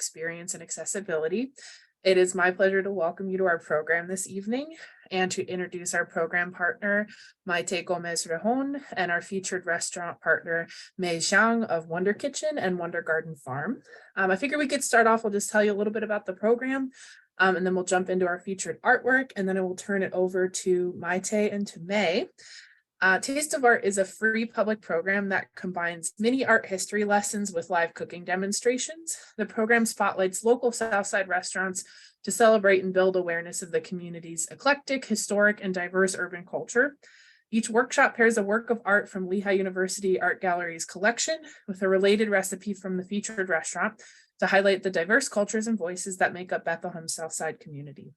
experience and accessibility. It is my pleasure to welcome you to our program this evening and to introduce our program partner, Maite Gomez-Rejóh, and our featured restaurant partner, Mei Xiang of Wonder Kitchen and Wonder Garden Farm. I figure we could start off, we'll just tell you a little bit about the program, and then we'll jump into our featured artwork, and then I will turn it over to Maite and to Mei. Taste of Art is a free public program that combines mini art history lessons with live cooking demonstrations. The program spotlights local Southside restaurants to celebrate and build awareness of the community's eclectic, historic, and diverse urban culture. Each workshop pairs a work of art from Lehigh University Art Gallery's collection with a related recipe from the featured restaurant to highlight the diverse cultures and voices that make up Bethlehem's Southside community.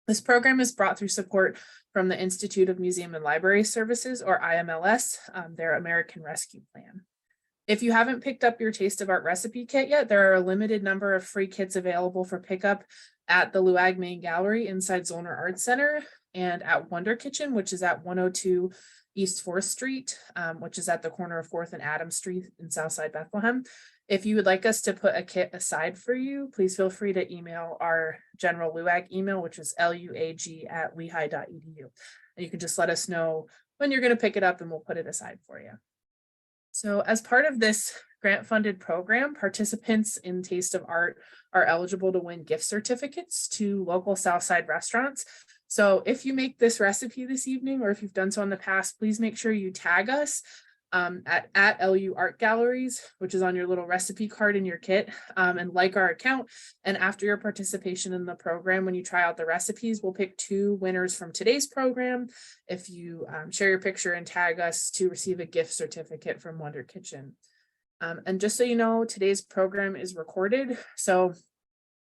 This program is brought through support from the Institute of Museum and Library Services, or IMLS, their American Rescue Plan. If you haven't picked up your Taste of Art recipe kit yet, there are a limited number of free kits available for pickup at the LUAG Main Gallery inside Zollner Arts Center and at Wonder Kitchen, which is at 102 East 4th Street, which is at the corner of 4th and Adams Street in Southside Bethlehem. If you would like us to put a kit aside for you, please feel free to email our general LUAG email, which is luag@lehigh.edu. And you can just let us know when you're going to pick it up and we'll put it aside for you. So as part of this grant-funded program, participants in Taste of Art are eligible to win gift certificates to local Southside restaurants. So if you make this recipe this evening, or if you've done so in the past, please make sure you tag us at LU Art Galleries, which is on your little recipe card in your kit, and like our account. And after your participation in the program, when you try out the recipes, we'll pick 2 winners from today's program if you share your picture and tag us to receive a gift certificate from Wonder Kitchen. And just so you know, today's program is recorded, so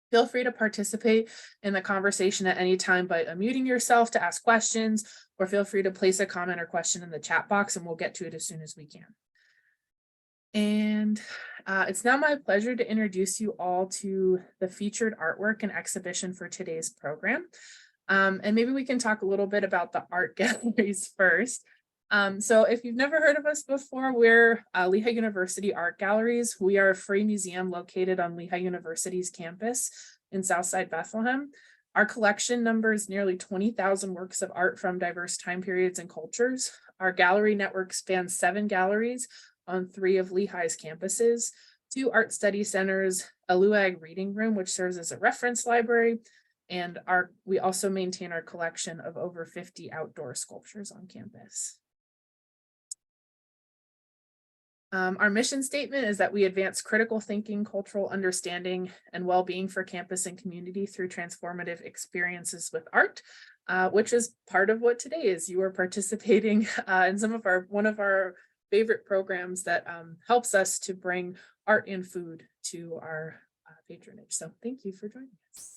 feel free to participate in the conversation at any time by unmuting yourself to ask questions, or feel free to place a comment or question in the chat box and we'll get to it as soon as we can. And it's now my pleasure to introduce you all to the featured artwork and exhibition for today's program. And maybe we can talk a little bit about the art galleries first. So if you've never heard of us before, we're Lehigh University Art Galleries. We are a free museum located on Lehigh University's campus in Southside Bethlehem. Our collection numbers nearly 20,000 works of art from diverse time periods and cultures. Our gallery network spans 7 galleries on 3 of Lehigh's campuses, 2 art study centers, a LUAG reading room, which serves as a reference library, and we also maintain our collection of over 50 outdoor sculptures on campus. Our mission statement is that we advance critical thinking, cultural understanding, and well-being for campus and community through transformative experiences with art, which is part of what today is. You are participating in one of our favorite programs that helps us to bring art and food to our patronage. So thank you for joining us.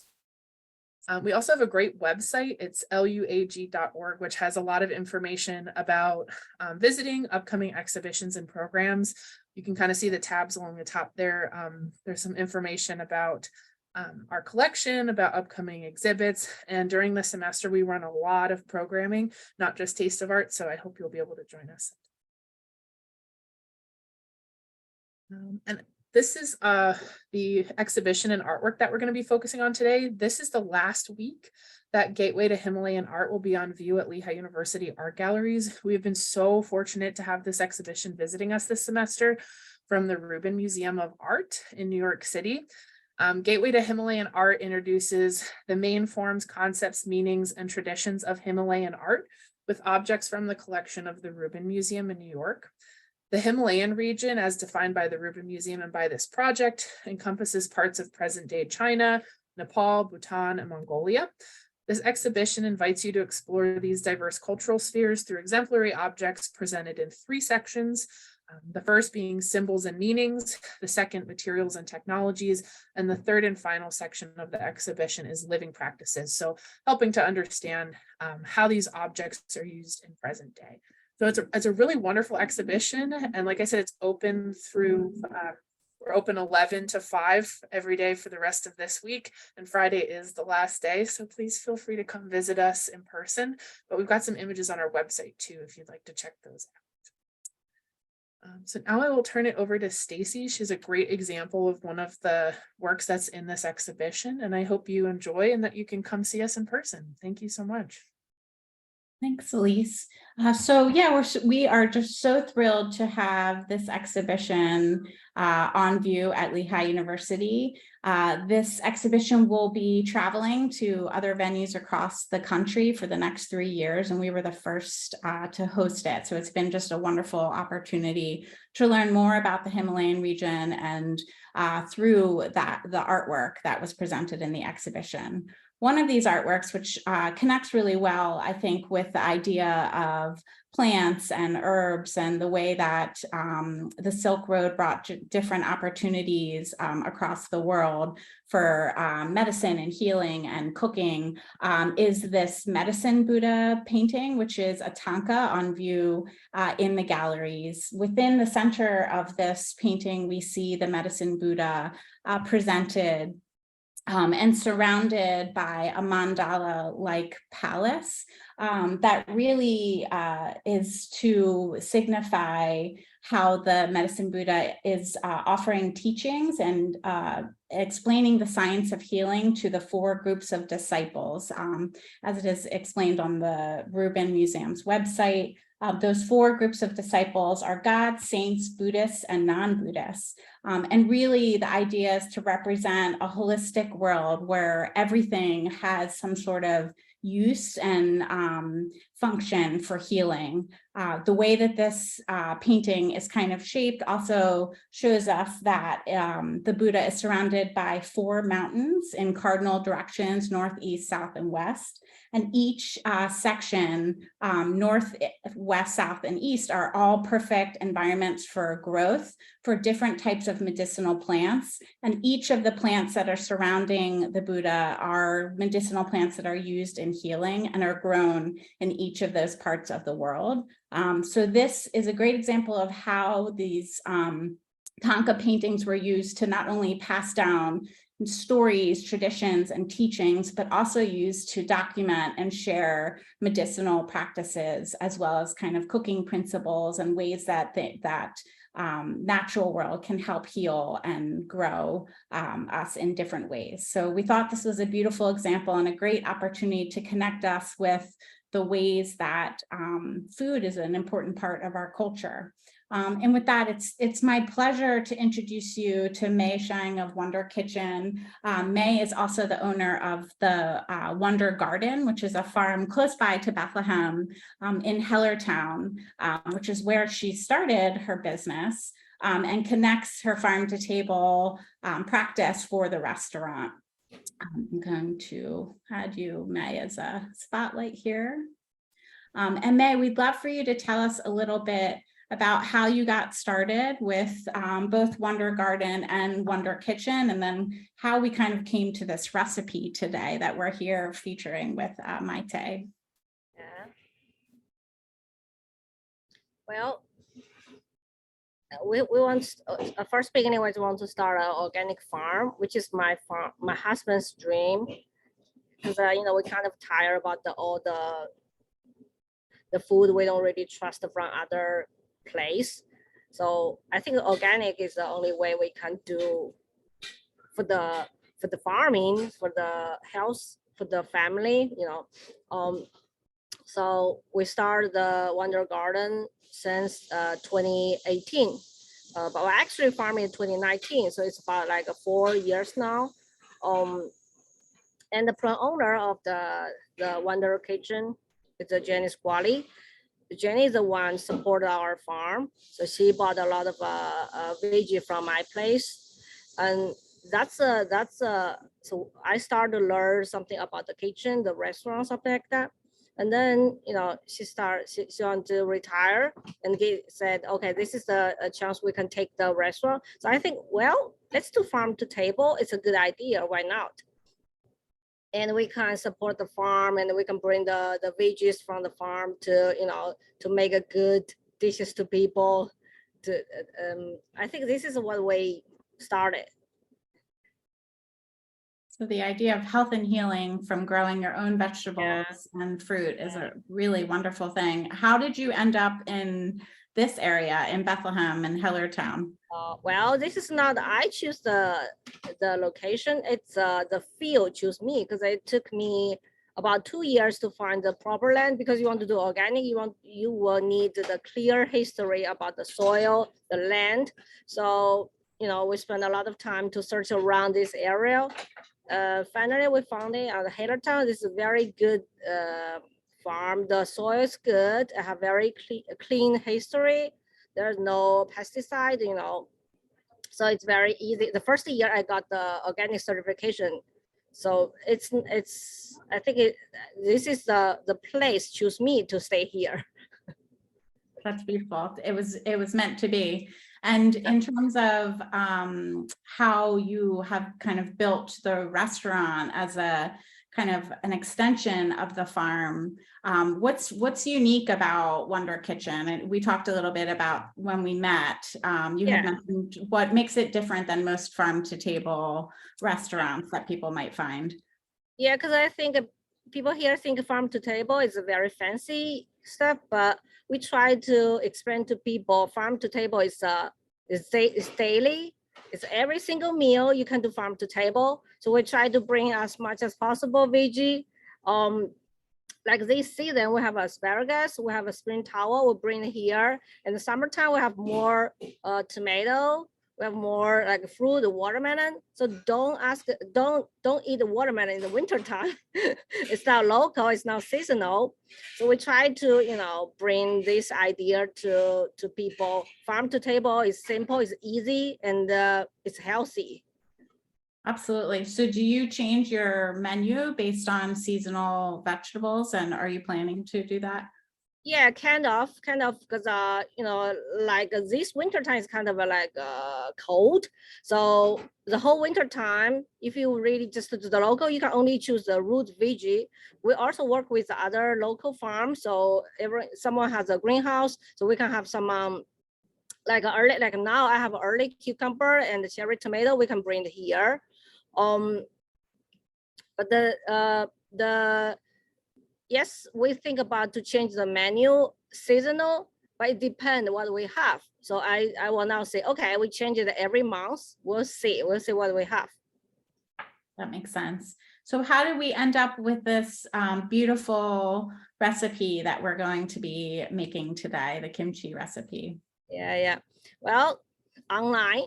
We also have a great website. It's luag.org, which has a lot of information about visiting, upcoming exhibitions and programs. You can kind of see the tabs along the top there. There's some information about our collection, about upcoming exhibits. And during the semester, we run a lot of programming, not just Taste of Art. So I hope you'll be able to join us. And this is the exhibition and artwork that we're going to be focusing on today. This is the last week that Gateway to Himalayan Art will be on view at Lehigh University Art Galleries. We have been so fortunate to have this exhibition visiting us this semester from the Rubin Museum of Art in New York City. Gateway to Himalayan Art introduces the main forms, concepts, meanings, and traditions of Himalayan art with objects from the collection of the Rubin Museum in New York. The Himalayan region, as defined by the Rubin Museum and by this project, encompasses parts of present-day China, Nepal, Bhutan, and Mongolia. This exhibition invites you to explore these diverse cultural spheres through exemplary objects presented in 3 sections. The first being symbols and meanings, the second materials and technologies, and the third and final section of the exhibition is living practices. So helping to understand how these objects are used in present day. So it's a really wonderful exhibition. And like I said, it's open through, we're open 11 to 5 every day for the rest of this week. And Friday is the last day. So please feel free to come visit us in person. But we've got some images on our website too, if you'd like to check those So now I will turn it over to Stacy. She's a great example of one of the works that's in this exhibition, and I hope you enjoy and that you can come see us in person. Thank you so much. Thanks, Elise. So yeah, we are just so thrilled to have this exhibition on view at Lehigh University. This exhibition will be traveling to other venues across the country for the next 3 years, and we were the first to host it. So it's been just a wonderful opportunity to learn more about the Himalayan region and through the artwork that was presented in the exhibition. One of these artworks, which connects really well, I think, with the idea of plants and herbs and the way that the Silk Road brought different opportunities across the world for medicine and healing and cooking, is this medicine Buddha painting, which is a tanka on view in the galleries. Within the center of this painting, we see the medicine Buddha presented and surrounded by a mandala-like palace that really is to signify how the medicine Buddha is offering teachings and explaining the science of healing to the 4 groups of disciples, as it is explained on the Rubin Museum's website. Those 4 groups of disciples are gods, saints, Buddhists, and non-Buddhists. And really the idea is to represent a holistic world where everything has some sort of use and function for healing. The way that this painting is kind of shaped also shows us that the Buddha is surrounded by 4 mountains in cardinal directions, north, east, south, and west. And each section, north, west, south, and east, are all perfect environments for growth for different types of medicinal plants. And each of the plants that are surrounding the Buddha are medicinal plants that are used in healing and are grown in each of those parts of the world. So this is a great example of how these tanka paintings were used to not only pass down stories, traditions, and teachings, but also used to document and share medicinal practices, as well as kind of cooking principles and ways that natural world can help heal and grow us in different ways. So we thought this was a beautiful example and a great opportunity to connect us with the ways that food is an important part of our culture. And with that, it's my pleasure to introduce you to Mei Xiang of Wonder Kitchen. Mei is also the owner of the Wonder Garden, which is a farm close by to Bethlehem in Hellertown, which is where she started her business and connects her farm to table practice for the restaurant. I'm going to add you, Mei, as a spotlight here. And Mei, we'd love for you to tell us a little bit about how you got started with both Wonder Garden and Wonder Kitchen, and then how we kind of came to this recipe today that we're here featuring with Maite. Yeah. Well, we want first beginning we want to start an organic farm, which is my husband's dream, because we kind of tired about all the food we don't really trust from other place. So I think organic is the only way we can do for the farming, for the health, for the family, so we started the Wonder Garden since 2018, but we're actually farming in 2019, so it's about like 4 years now. And the plant owner of the Wonder Kitchen is Jenny Squally. Jenny is the one supported our farm, so she bought a lot of veggie from my place, and so I started to learn something about the kitchen, the restaurant, something like that. And then she wanted to retire, and said, okay, this is a chance we can take the restaurant. So I think, well, let's do farm to table. It's a good idea. Why not? And we can support the farm, and we can bring the veggies from the farm to to make a good dishes to people. I think this is what we started. So the idea of health and healing from growing your own vegetables and fruit is a really wonderful thing. How did you end up in this area in Bethlehem and Hellertown? Well, this is not I choose the location. It's the field choose me, because it took me about 2 years to find the proper land, because you want to do organic, you will need the clear history about the soil, the land. So, you know, we spent a lot of time to search around this area. Finally, we found it at Hellertown. This is a very good farm. The soil is good. I have very clean history. There's no pesticide, you know. So it's very easy. The first year I got the organic certification. So I think this is the place choose me to stay here. That's beautiful. It was meant to be. And in terms of how you have kind of built the restaurant as a kind of an extension of the farm, what's unique about Wonder Kitchen? And we talked a little bit about when we met, you had mentioned what makes it different than most farm to table restaurants that people might find. Yeah, because I think people here think farm to table is a very fancy stuff, but we try to explain to people farm to table is daily. It's every single meal you can do farm to table. So we try to bring as much as possible veggie. Like this season, we have asparagus, we have a spring towel, we'll bring it here. In the summertime, we have more tomato, we have more like fruit, watermelon. So don't eat the watermelon in the winter time. It's not local, it's not seasonal. So we try to, you know, bring this idea to people. Farm to table is simple, it's easy, and it's healthy. Absolutely. So do you change your menu based on seasonal vegetables, and are you planning to do that? Yeah, kind of, because you know, like this winter time is kind of like cold. So the whole winter time, if you really just do the local, you can only choose the root veggie. We also work with other local farms. So someone has a greenhouse, so we can have some like now I have early cucumber and the cherry tomato. We can bring it here. But yes, we think about to change the menu seasonal, but it depends what we have. So I will now say, okay, we change it every month. We'll see what we have. That makes sense. So how did we end up with this beautiful recipe that we're going to be making today, the kimchi recipe? Yeah. Well, online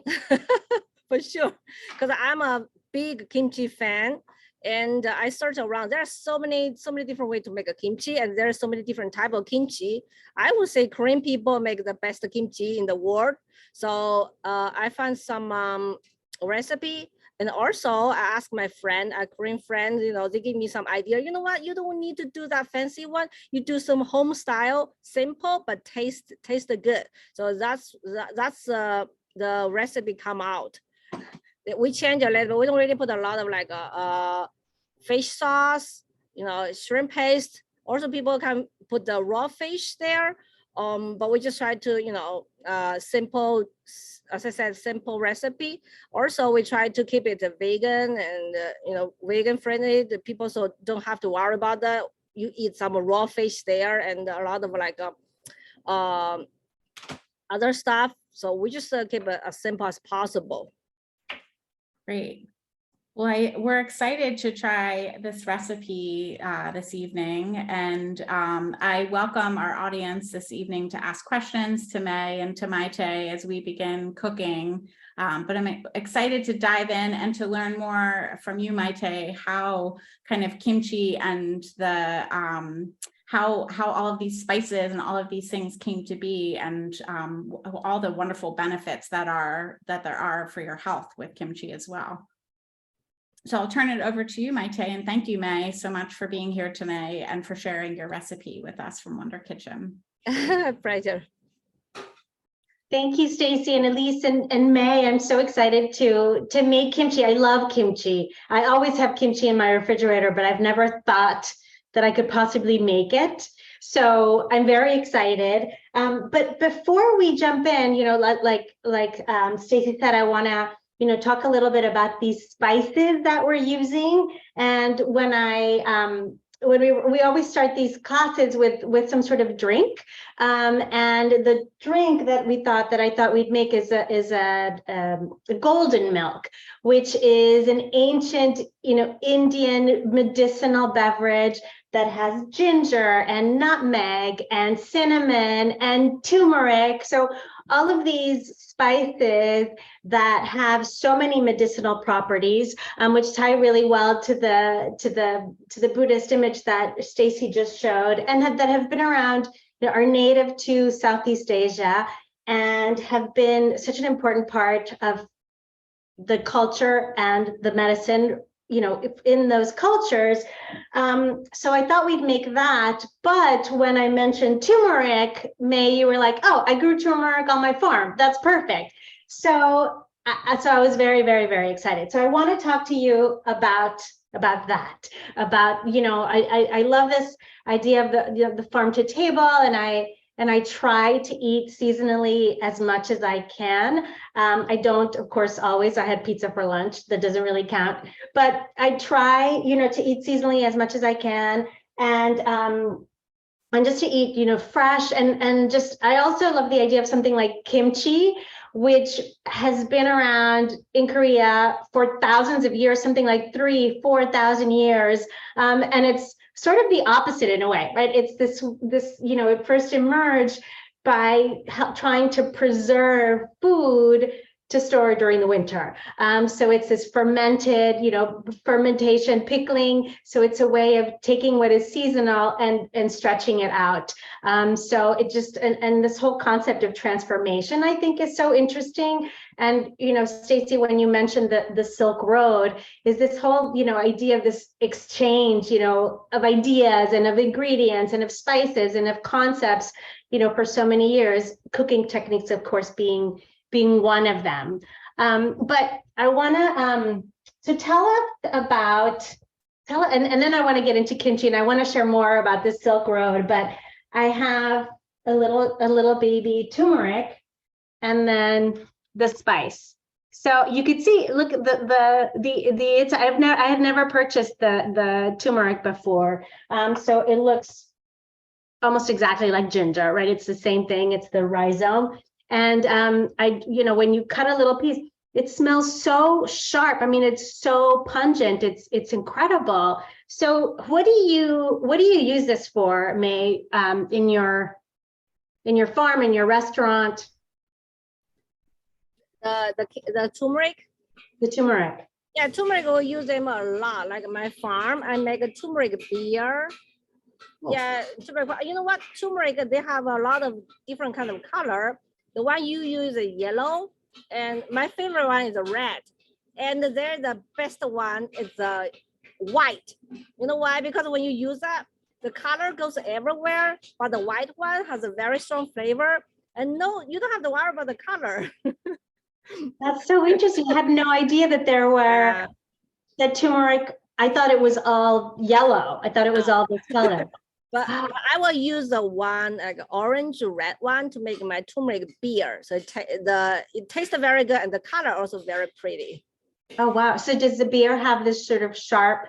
for sure, because I'm a big kimchi fan. And I searched around. There are so many different ways to make a kimchi, and there are so many different types of kimchi. I would say Korean people make the best kimchi in the world. So I found some recipe, and also I asked my friend, a Korean friend, you know, they give me some idea. You know what? You don't need to do that fancy one. You do some home style, simple but taste good. So that's the recipe come out. We change a little. We don't really put a lot of like fish sauce, you know, shrimp paste. Also, people can put the raw fish there. But we just try to, you know, simple, as I said, simple recipe. Also, we try to keep it vegan and you know, vegan friendly. The people so don't have to worry about that. You eat some raw fish there and a lot of like other stuff. So we just keep it as simple as possible. Great. Well, we're excited to try this recipe this evening, and I welcome our audience this evening to ask questions to Mei and to Maite as we begin cooking. But I'm excited to dive in and to learn more from you, Maite, how kind of kimchi and the how all of these spices and all of these things came to be, and all the wonderful benefits that there are for your health with kimchi as well. So I'll turn it over to you, Maite, and thank you, Mei, so much for being here today and for sharing your recipe with us from Wonder Kitchen. Pleasure. Thank you, Stacy and Elise and Mei. I'm so excited to make kimchi. I love kimchi. I always have kimchi in my refrigerator, but I've never thought that I could possibly make it. So I'm very excited. But before we jump in, you know, like Stacy said, I want to, you know, talk a little bit about these spices that we're using. And when I when we always start these classes with some sort of drink, and the drink that I thought we'd make is a golden milk, which is an ancient, Indian medicinal beverage that has ginger and nutmeg and cinnamon and turmeric. So all of these spices that have so many medicinal properties, which tie really well to the Buddhist image that Stacy just showed, and that have been around, are native to Southeast Asia and have been such an important part of the culture and the medicine, in those cultures. So I thought we'd make that. But when I mentioned turmeric, May, you were like, oh, I grew turmeric on my farm. That's perfect. So I was very, very, very excited. So I want to talk to you about that, I love this idea of the farm to table, and I try to eat seasonally as much as I can. I don't, of course, always. I had pizza for lunch. That doesn't really count. But I try, to eat seasonally as much as I can, and just to eat, fresh. And just, I also love the idea of something like kimchi, which has been around in Korea for thousands of years, something like 3,000-4,000 years. And it's sort of the opposite in a way, right? It's this, it first emerged by trying to preserve food to store during the winter. So it's this fermented, fermentation, pickling. So it's a way of taking what is seasonal and stretching it out. So it just, and this whole concept of transformation, I think, is so interesting. And, Stacy, when you mentioned the Silk Road, is this whole, idea of this exchange, of ideas and of ingredients and of spices and of concepts, for so many years, cooking techniques, of course, being one of them. But I want to tell us about, and then I want to get into kimchi, and I want to share more about the Silk Road, but I have a little baby turmeric, and then the spice. So you could see, look, I have never purchased the turmeric before. So it looks almost exactly like ginger, right? It's the same thing. It's the rhizome. And when you cut a little piece, it smells so sharp. I mean, it's so pungent. It's incredible. So what do you use this for, May, in your farm, in your restaurant? The turmeric. The turmeric. Yeah, turmeric we use them a lot. Like my farm, I make a turmeric beer. Oh. Yeah, turmeric. You know what? Turmeric, they have a lot of different kind of color. The one you use is yellow, and my favorite one is red. And there, the best one is the white. You know why? Because when you use that, the color goes everywhere, but the white one has a very strong flavor. And no, you don't have to worry about the color. That's so interesting. I had no idea that there were the turmeric. I thought it was all yellow. I thought it was all this color. But I will use the one like orange red one to make my turmeric beer. So it tastes very good, and the color also very pretty. Oh wow! So does the beer have this sort of sharp,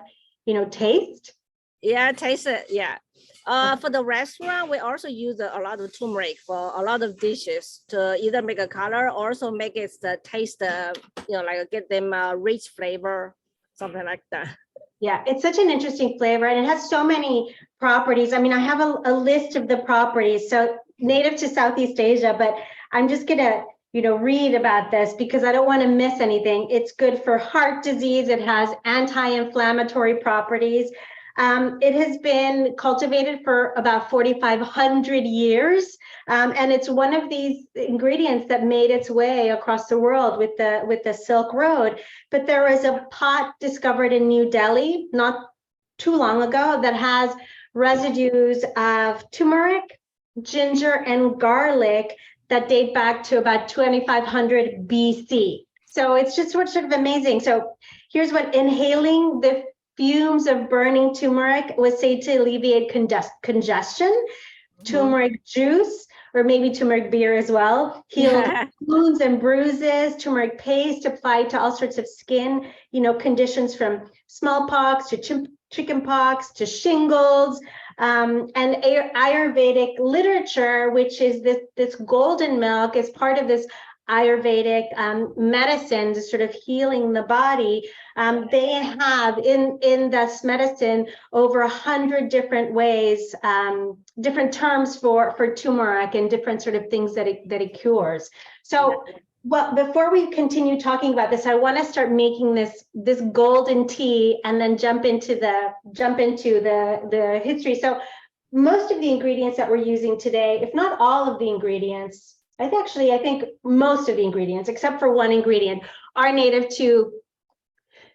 taste? Yeah, taste it. Yeah. For the restaurant, we also use a lot of turmeric for a lot of dishes to either make a color, or also make it the taste, like get them a rich flavor, something like that. Yeah, it's such an interesting flavor, and it has so many properties. I mean, I have a list of the properties, so native to Southeast Asia, but I'm just gonna, read about this because I don't want to miss anything. It's good for heart disease. It has anti-inflammatory properties. It has been cultivated for about 4,500 years, and it's one of these ingredients that made its way across the world with the Silk Road. But there was a pot discovered in New Delhi not too long ago that has residues of turmeric, ginger, and garlic that date back to about 2,500 BC. So it's just sort of amazing. So here's what inhaling the fumes of burning turmeric was said to alleviate congestion. Mm-hmm. Turmeric juice, or maybe turmeric beer as well, healed wounds and bruises. Turmeric paste applied to all sorts of skin, conditions from smallpox to chickenpox to shingles, and Ayurvedic literature, which is this golden milk, is part of this Ayurvedic medicine, to sort of healing the body. They have in this medicine over 100 different ways, different terms for turmeric and different sort of things that it cures. So, well, before we continue talking about this, I want to start making this golden tea and then jump into the history. So, most of the ingredients that we're using today, if not all of the ingredients, I think most of the ingredients, except for one ingredient, are native to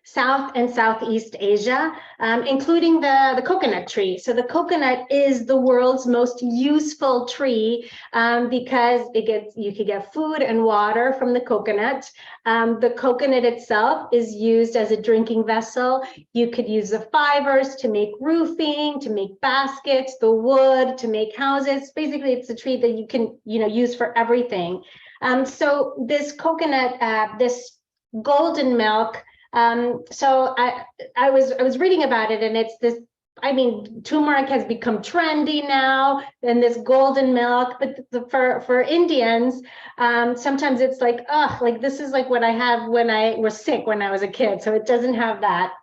South and Southeast Asia, including the coconut tree. So the coconut is the world's most useful tree because you could get food and water from the coconut. The coconut itself is used as a drinking vessel. You could use the fibers to make roofing, to make baskets, the wood to make houses. Basically, it's a tree that you can use for everything. So this coconut, this golden milk. So I was reading about it, and it's this, I mean, turmeric has become trendy now, and this golden milk, but for Indians, sometimes it's like, oh, like this is like what I have when I was sick when I was a kid. So it doesn't have that,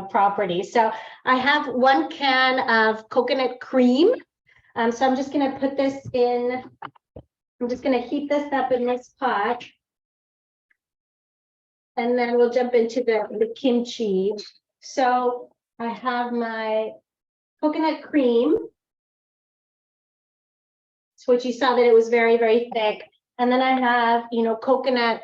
property. So I have 1 can of coconut cream. So I'm just going to put this in, I'm just going to heat this up in this pot. And then we'll jump into the kimchi. So I have my coconut cream. So what you saw that it was very, very thick. And then I have, coconut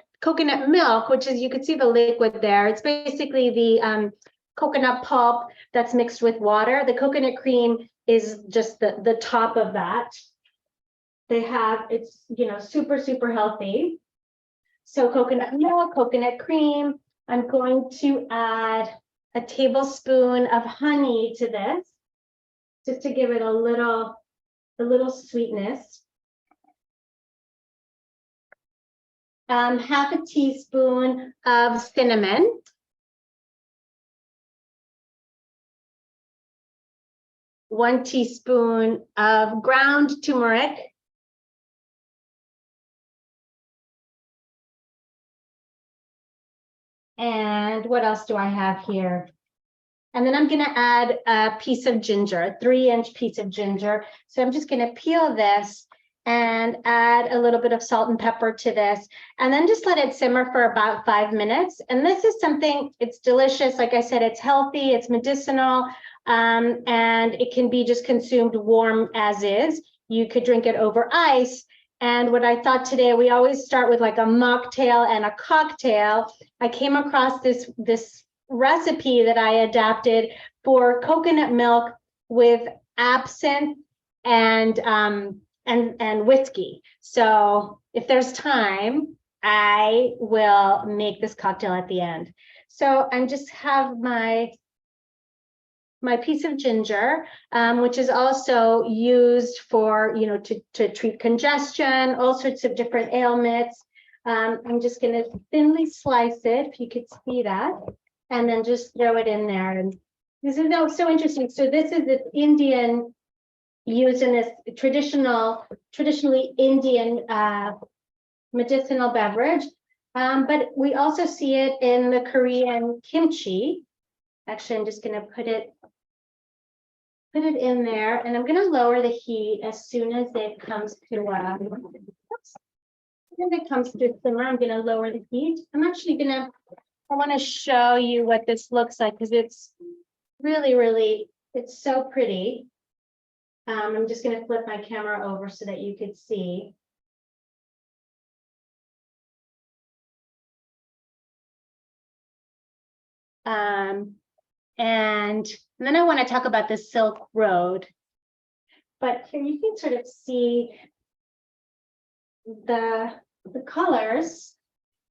milk, which is, you could see the liquid there. It's basically the coconut pulp that's mixed with water. The coconut cream is just the top of that. It's, super, super healthy. So coconut milk, coconut cream. I'm going to add a tablespoon of honey to this, just to give it a little sweetness. Half a teaspoon of cinnamon. One teaspoon of ground turmeric. And what else do I have here? And then I'm going to add a piece of ginger, a 3-inch piece of ginger. So I'm just going to peel this and add a little bit of salt and pepper to this, and then just let it simmer for about 5 minutes. And this is something, it's delicious. Like I said, it's healthy, it's medicinal, and it can be just consumed warm as is. You could drink it over ice. And what I thought today, we always start with like a mocktail and a cocktail. I came across this recipe that I adapted for coconut milk with absinthe and whiskey. So if there's time, I will make this cocktail at the end. So I just have my piece of ginger, which is also used for, to treat congestion, all sorts of different ailments. I'm just going to thinly slice it, if you could see that, and then just throw it in there. And this is so interesting. So this is this Indian, used in this traditionally Indian medicinal beverage, but we also see it in the Korean kimchi. Actually, I'm just going to put it in there, and I'm going to lower the heat as soon as it comes to simmer. I'm going to lower the heat. I'm actually I want to show you what this looks like, because it's really, really, it's so pretty. I'm just going to flip my camera over so that you could see. And then I want to talk about the Silk Road. But here you can sort of see the colors,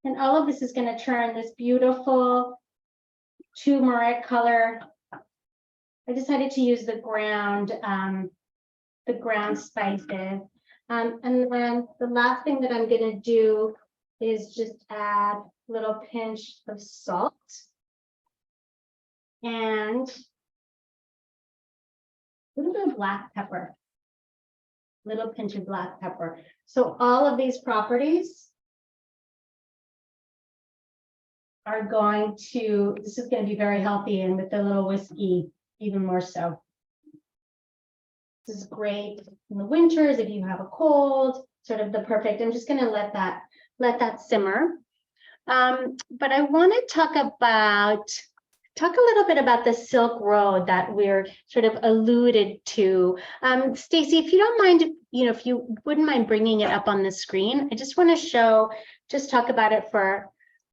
and all of this is going to turn this beautiful turmeric color. I decided to use the ground spices. And then the last thing that I'm going to do is just add a little pinch of salt. And little bit of black pepper, little pinch of black pepper. So all of these properties are going to, this is going to be very healthy, and with the little whiskey, even more so. This is great in the winters if you have a cold, sort of the perfect. I'm just going to let that simmer. But I want to talk a little bit about the Silk Road that we're sort of alluded to. Stacy, if you don't mind, if you wouldn't mind bringing it up on the screen, I just want to talk about it for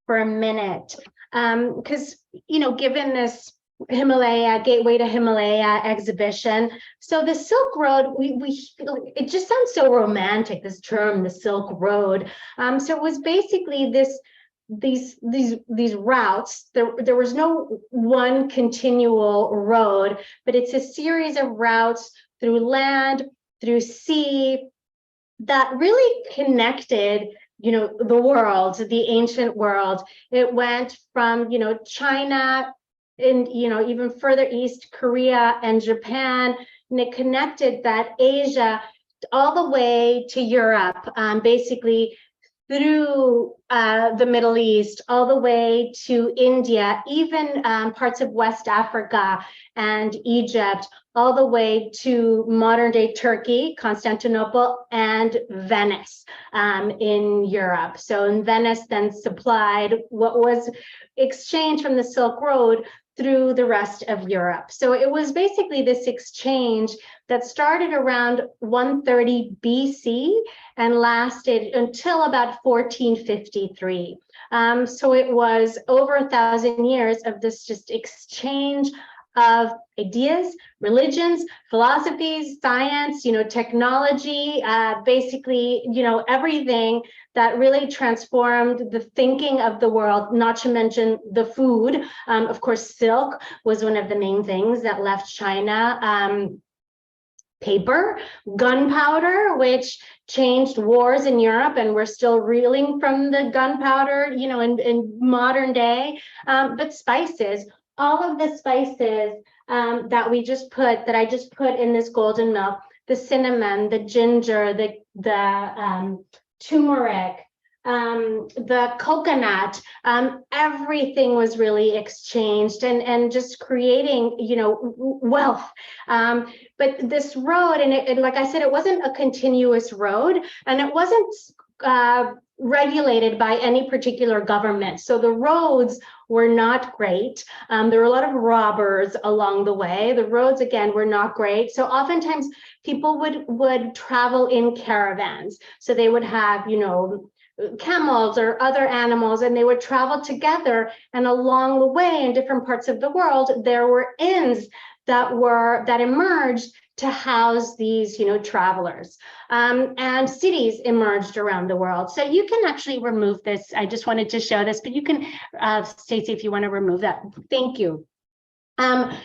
a minute. Because, given this Himalaya, Gateway to Himalaya exhibition. So the Silk Road, it just sounds so romantic, this term, the Silk Road. So it was basically these routes. There was no one continual road, but it's a series of routes through land, through sea, that really connected the world, the ancient world. It went from China, and even further east, Korea and Japan, and it connected that Asia all the way to Europe, basically through the Middle East, all the way to India, even parts of West Africa and Egypt, all the way to modern day Turkey, Constantinople, and Venice in Europe. So in Venice then supplied what was exchanged from the Silk Road through the rest of Europe. So it was basically this exchange that started around 130 BC and lasted until about 1453. So it was over 1,000 years of this just exchange of ideas, religions, philosophies, science, technology, basically, everything that really transformed the thinking of the world, not to mention the food. Of course, silk was one of the main things that left China. Paper, gunpowder, which changed wars in Europe, and we're still reeling from the gunpowder, in modern day. But spices, all of the spices that I just put in this golden milk, the cinnamon, the ginger, the turmeric, the coconut, everything was really exchanged and just creating, wealth. But this road, and like I said, it wasn't a continuous road, and it wasn't regulated by any particular government. So the roads were not great. There were a lot of robbers along the way. The roads, again, were not great. So oftentimes people would travel in caravans. So they would have, camels or other animals, and they would travel together. And along the way, in different parts of the world, there were inns that emerged to house these, travelers. And cities emerged around the world. So you can actually remove this. I just wanted to show this, but you can, Stacey, if you want to remove that. Thank you.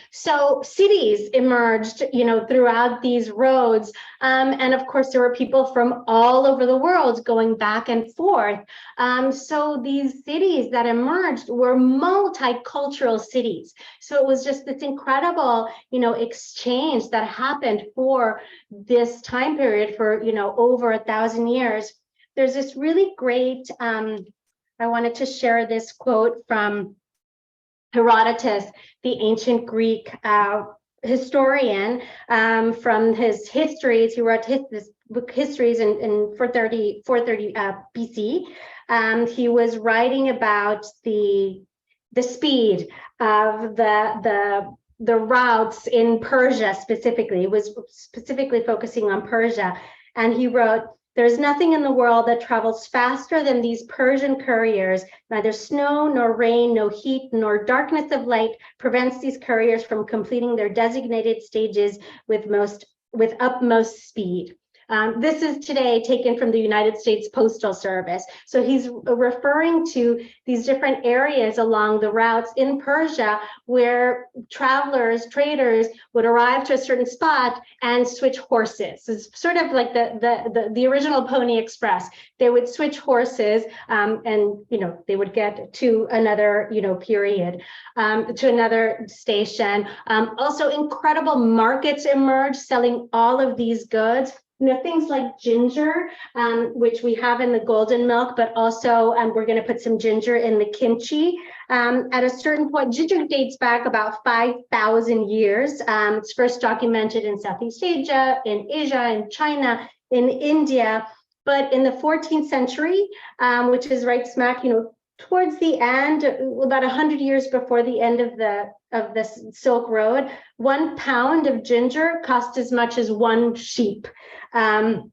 So cities emerged, throughout these roads. And of course, there were people from all over the world going back and forth. So these cities that emerged were multicultural cities. So it was just this incredible, exchange that happened for this time period for, over 1,000 years. There's this really great, I wanted to share this quote from Herodotus, the ancient Greek historian, from his histories. He wrote this book, Histories, in 430 BC. He was writing about the speed of the routes in Persia specifically. He was specifically focusing on Persia, and he wrote, "There's nothing in the world that travels faster than these Persian couriers. Neither snow, nor rain, no heat, nor darkness of light prevents these couriers from completing their designated stages with utmost speed." This is today taken from the United States Postal Service. So he's referring to these different areas along the routes in Persia where travelers, traders would arrive to a certain spot and switch horses. It's sort of like the original Pony Express. They would switch horses and, you know, they would get to another, you know, period, to another station. Also incredible markets emerged selling all of these goods. You know, things like ginger, which we have in the golden milk, but also we're going to put some ginger in the kimchi. At a certain point, ginger dates back about 5,000 years. It's first documented in Southeast Asia, in China, in India. But in the 14th century, which is right smack, you know, towards the end, about 100 years before the end of the Silk Road, 1 pound of ginger cost as much as 1 sheep. And,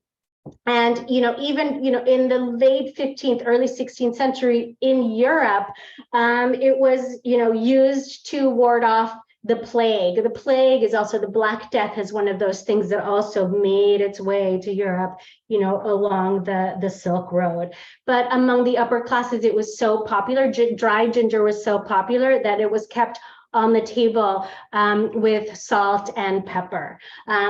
you know, even, you know, in the late 15th, early 16th century in Europe, it was, you know, used to ward off the plague. The plague is also the Black Death, is one of those things that also made its way to Europe, you know, along the Silk Road. But among the upper classes, it was so popular. Dry ginger was so popular that it was kept on the table with salt and pepper.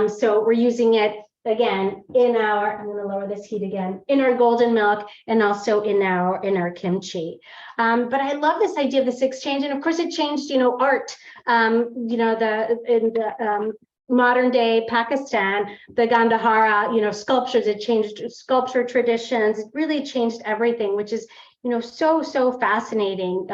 So we're using it again in our, I'm going to lower this heat again, in our golden milk and also in our kimchi. But I love this idea of this exchange, and of course it changed, you know, art. You know, in the modern day Pakistan, the Gandhara, you know, sculptures, it changed sculpture traditions. It really changed everything, which is, you know, so fascinating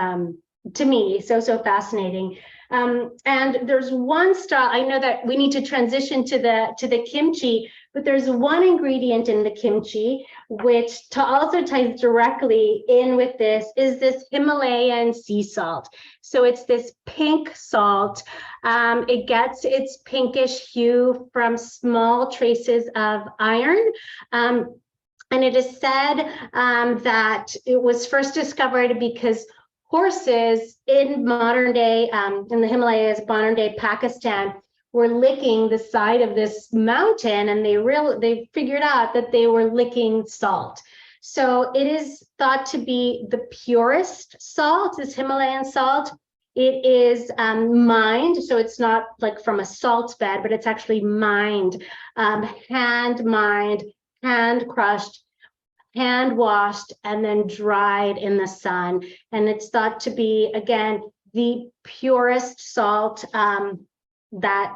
to me, so fascinating. And there's one style, I know that we need to transition to the kimchi, but there's one ingredient in the kimchi which also ties directly in with this, is this Himalayan sea salt. So it's this pink salt. It gets its pinkish hue from small traces of iron. And it is said that it was first discovered because horses in modern day, in the Himalayas, modern day Pakistan, were licking the side of this mountain, and they figured out that they were licking salt. So it is thought to be the purest salt, this Himalayan salt. It is mined, so it's not like from a salt bed, but it's actually mined, hand mined, hand crushed, hand washed, and then dried in the sun. And it's thought to be, again, the purest salt that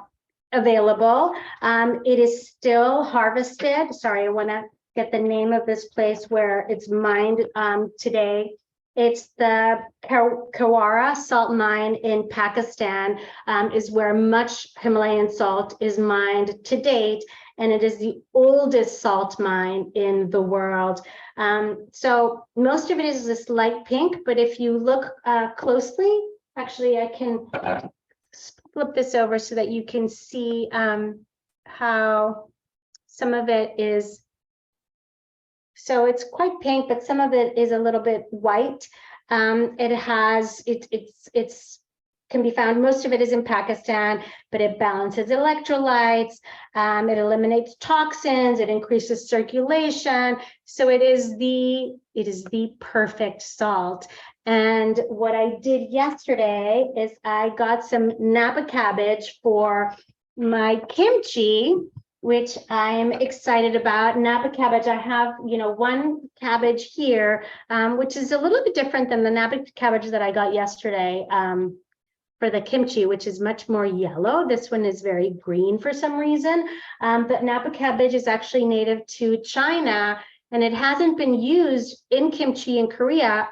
available. It is still harvested. Sorry, I want to get the name of this place where it's mined today. It's the Kawara salt mine in Pakistan, is where much Himalayan salt is mined to date. And it is the oldest salt mine in the world. So most of it is this light pink, but if you look closely, actually I can flip this over so that you can see how some of it is. So it's quite pink, but some of it is a little bit white. It's can be found, most of it is in Pakistan, but it balances electrolytes, it eliminates toxins, it increases circulation. So it is the perfect salt. And what I did yesterday is I got some Napa cabbage for my kimchi, which I'm excited about. Napa cabbage, I have, you know, one cabbage here, which is a little bit different than the Napa cabbage that I got yesterday. For the kimchi, which is much more yellow. This one is very green for some reason. But Napa cabbage is actually native to China, and it hasn't been used in kimchi in Korea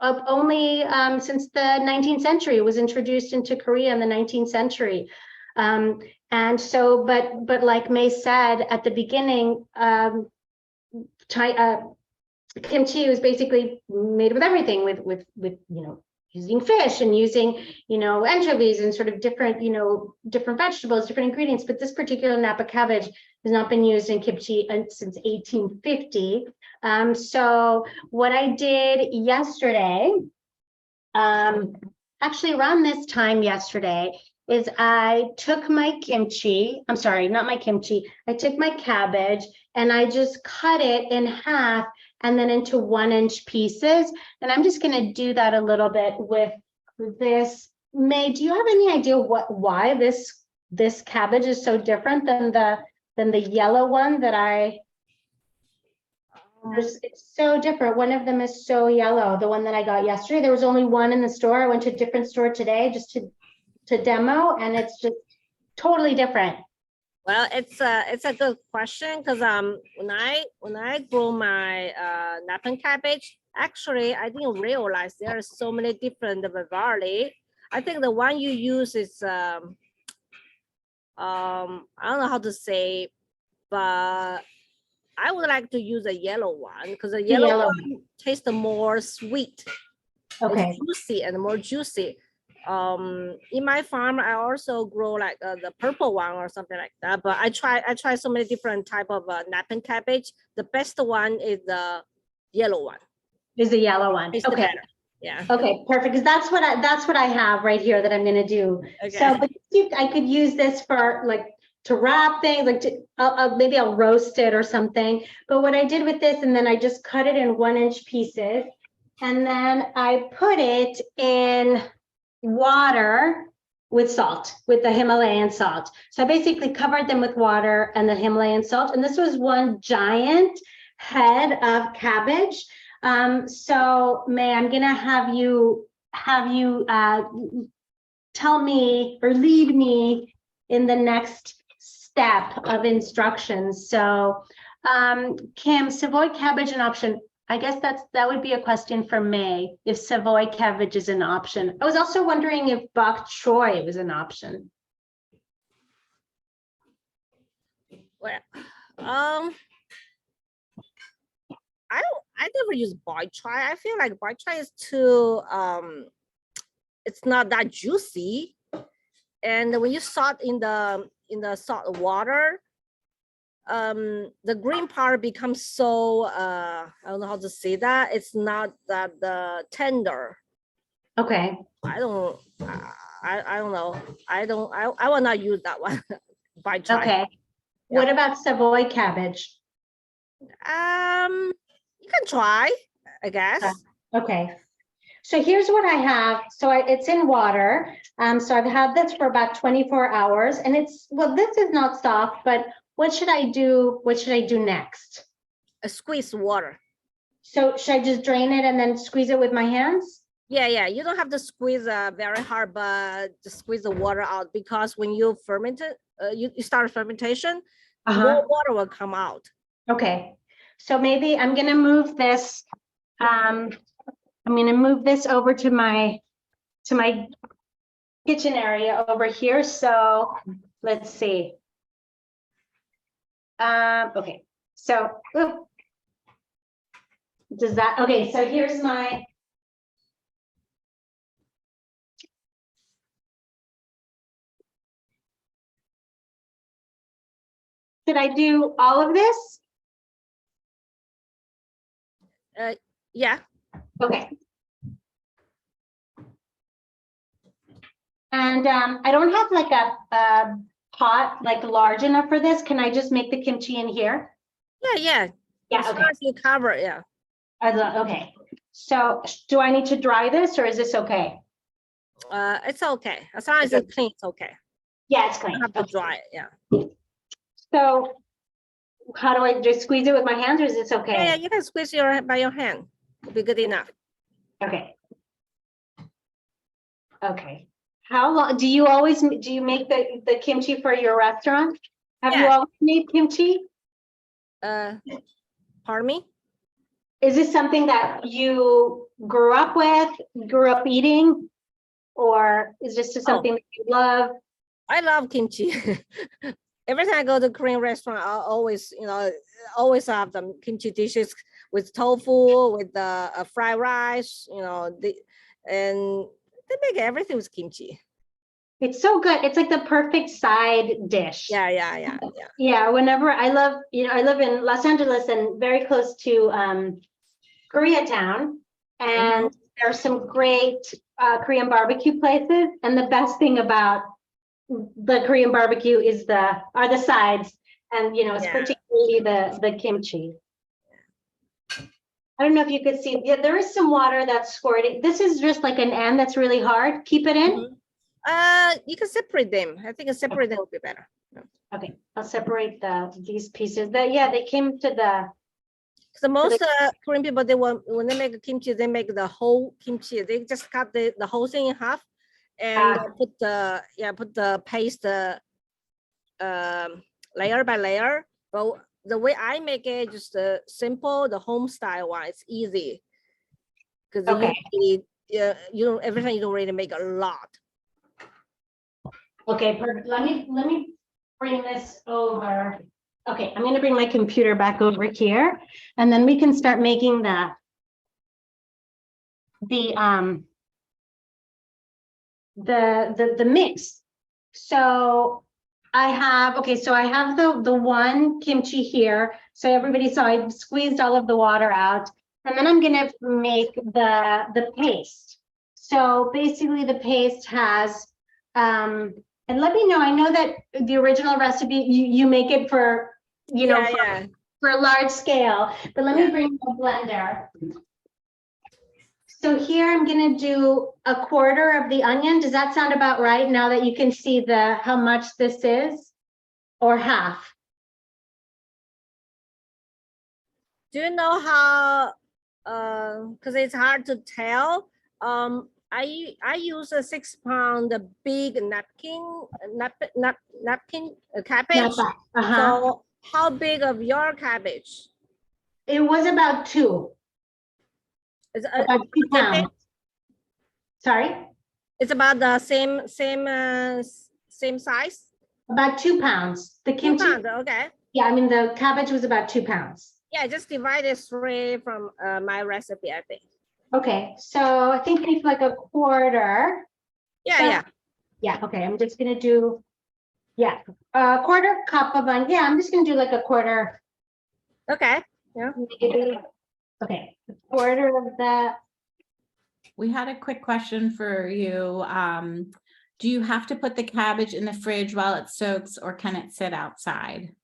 only since the 19th century. It was introduced into Korea in the 19th century. And so, but like Mei said at the beginning, kimchi was basically made with everything, with you know, using fish and using, you know, anchovies and sort of different, you know, different vegetables, different ingredients. But this particular Napa cabbage has not been used in kimchi since 1850. So what I did yesterday, actually around this time yesterday, is I took my kimchi, I'm sorry, not my kimchi. I took my cabbage and I just cut it in half and then into 1-inch pieces. And I'm just gonna do that a little bit with this. May, do you have any idea why this cabbage is so different than the yellow one that it's so different. One of them is so yellow. The one that I got yesterday, there was only one in the store. I went to a different store today just to demo, and it's just totally different. Well, it's a good question because when I grow my napkin cabbage, actually I didn't realize there are so many different variety. I think the one you use is I don't know how to say, but I would like to use a yellow one because the yellow one tastes more sweet. Okay. It's juicy and more juicy. In my farm, I also grow like the purple one or something like that. But I try so many different type of napkin cabbage. The best one is the yellow one. Is the yellow one? It's okay. better. Yeah. Okay, perfect. Because that's what I have right here that I'm going to do. Okay. So, but I could use this for like to wrap things, like maybe I'll roast it or something. But what I did with this, and then I just cut it in 1-inch pieces, and then I put it in water with salt, with the Himalayan salt. So I basically covered them with water and the Himalayan salt. And this was one giant head of cabbage. So May, I'm gonna have you tell me or lead me in the next step of instructions. So Kim, Savoy cabbage an option? I guess that would be a question for May, if Savoy cabbage is an option. I was also wondering if bok choy was an option. Well, I never use bok choy. I feel like bok choy is too it's not that juicy, and when you salt in the salt water, the green part becomes so I don't know how to say that. It's not that tender. Okay. I don't know. I will not use that one. Bok choy. Okay. Yeah. What about Savoy cabbage? You can try, I guess. Okay. So here's what I have. So it's in water. So I've had this for about 24 hours, and this is not soft, but what should I do? What should I do next? Squeeze water. So should I just drain it and then squeeze it with my hands? Yeah. You don't have to squeeze very hard, but just squeeze the water out, because when you ferment it, you start fermentation, more water will come out. Okay. So maybe I'm going to move this. I'm going to move this over to my kitchen area over here. So let's see. Okay. So does that, okay. So here's my, should I do all of this? Yeah. Okay. And I don't have like a pot like large enough for this. Can I just make the kimchi in here? Yeah. Yeah. As Okay. long as you cover it, yeah. Okay. So do I need to dry this, or is this okay? It's okay. As long as it's clean, it's okay. Yeah, it's You clean. don't have to dry it, yeah. So how do I just squeeze it with my hands, or is this okay? Yeah, you can squeeze by your hand. It'll be good enough. Okay. Okay. How long do you make the kimchi for your restaurant? Have you always made kimchi? Pardon me? Is this something that you grew up with, grew up eating, or is this just something that you love? I love kimchi. Every time I go to Korean restaurant, I always have them kimchi dishes with tofu, with the fried rice, and they make everything with kimchi. It's so good. It's like the perfect side dish. Yeah. Yeah, whenever I live in Los Angeles and very close to Koreatown, and there's some great Korean barbecue places. And the best thing about the Korean barbecue are the sides, and it's Yeah. particularly the kimchi. I don't know if you could see, yeah, there is some water that's squirting. This is just like an end that's really hard. Keep it in. You can separate them. I think separate them would be better. Okay, I'll separate these pieces. They came to the. So most Korean people, when they make kimchi, they make the whole kimchi. They just cut the whole thing in half, and put the paste layer by layer. But the way I make it, just simple, the home style one. It's easy because every time you don't really make a lot. Okay, perfect. Let me bring this over. Okay, I'm gonna bring my computer back over here, and then we can start making the mix. So I have the one kimchi here. So everybody saw I squeezed all of the water out, and then I'm gonna make the paste. So basically the paste has and let me know. I know that the original recipe you make it for for a large scale, but let me bring the blender. So here I'm gonna do 1/4 of the onion. Does that sound about right now that you can see how much this is, or half? Do you know how? Because it's hard to tell. I use a 6-pound big napkin cabbage. So how big of your cabbage? It was about 2. It's about 2 pounds. Sorry? It's about the same size? About 2 pounds. The kimchi. 2 pounds, okay. Yeah, I mean the cabbage was about 2 pounds. Yeah, just divide it 3 from my recipe, I think. Okay, so I think it's like 1/4. Yeah. Okay, I'm just gonna do 1/4 cup of onion. Yeah, I'm just gonna do like 1/4. Okay. Yeah. Okay, 1/4 of that. We had a quick question for you. Do you have to put the cabbage in the fridge while it soaks, or can it sit outside?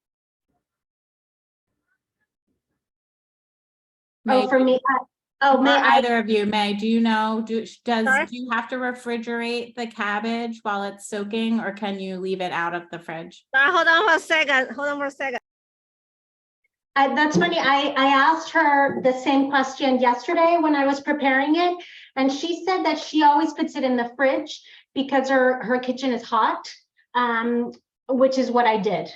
Oh, for me. Either of you, May, do you know, do you have to refrigerate the cabbage while it's soaking, or can you leave it out of the fridge? Hold on for a second. That's funny. I asked her the same question yesterday when I was preparing it, and she said that she always puts it in the fridge because her kitchen is hot, which is what I did.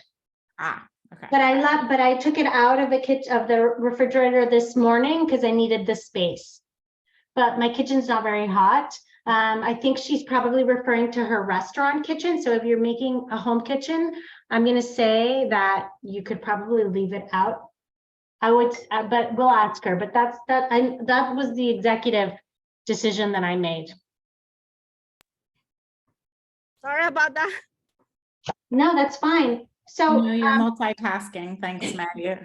Okay. But I took it out of the refrigerator this morning because I needed the space. But my kitchen's not very hot. I think she's probably referring to her restaurant kitchen. So if you're making a home kitchen, I'm going to say that you could probably leave it out. I would, but we'll ask her. But that was the executive decision that I made. Sorry about that. No, that's fine. So no, you're multitasking. Thanks, Maggie. Yeah.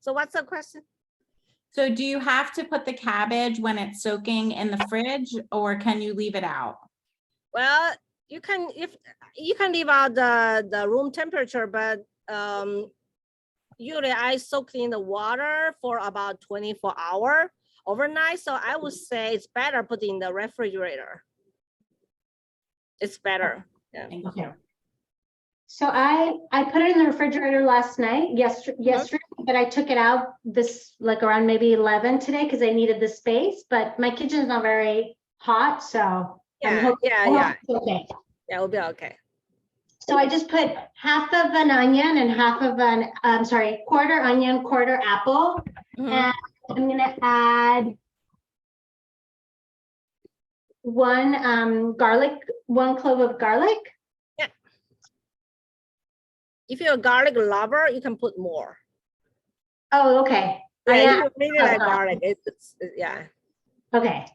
So what's the question? So do you have to put the cabbage when it's soaking in the fridge, or can you leave it out? Well, you can leave out the room temperature, but usually I soak in the water for about 24 hours overnight. So I would say it's better put in the refrigerator. It's better. Yeah. Thank you. So I put it in the refrigerator last night, yesterday, but I took it out around maybe 11 today because I needed the space. But my kitchen's not very hot, so yeah. Okay. Yeah, it'll be okay. So I just put half of an onion and half of 1/4 onion, 1/4 apple, and I'm gonna add 1 clove of garlic. If you're a garlic lover, you can put more. Oh, okay. Yeah, you really like garlic. It's Okay.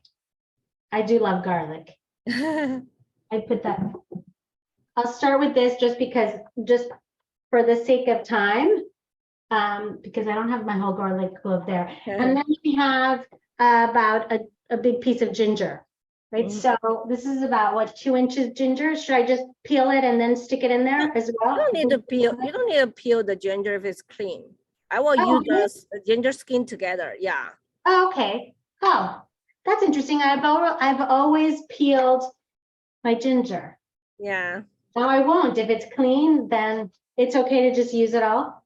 I do love garlic. I put that. I'll start with this just for the sake of time, because I don't have my whole garlic clove there. And then we have about a big piece of ginger. right? Mhm. So this is about what, 2 inches ginger? Should I just peel it and then stick it in there as well? You don't need to peel. You don't need to peel the ginger if it's clean. I will Oh, use really? the ginger skin together. Yeah. Oh, okay. Oh, that's interesting. I've always peeled my ginger. Yeah. Now I won't. If it's clean, then it's okay to just use it all.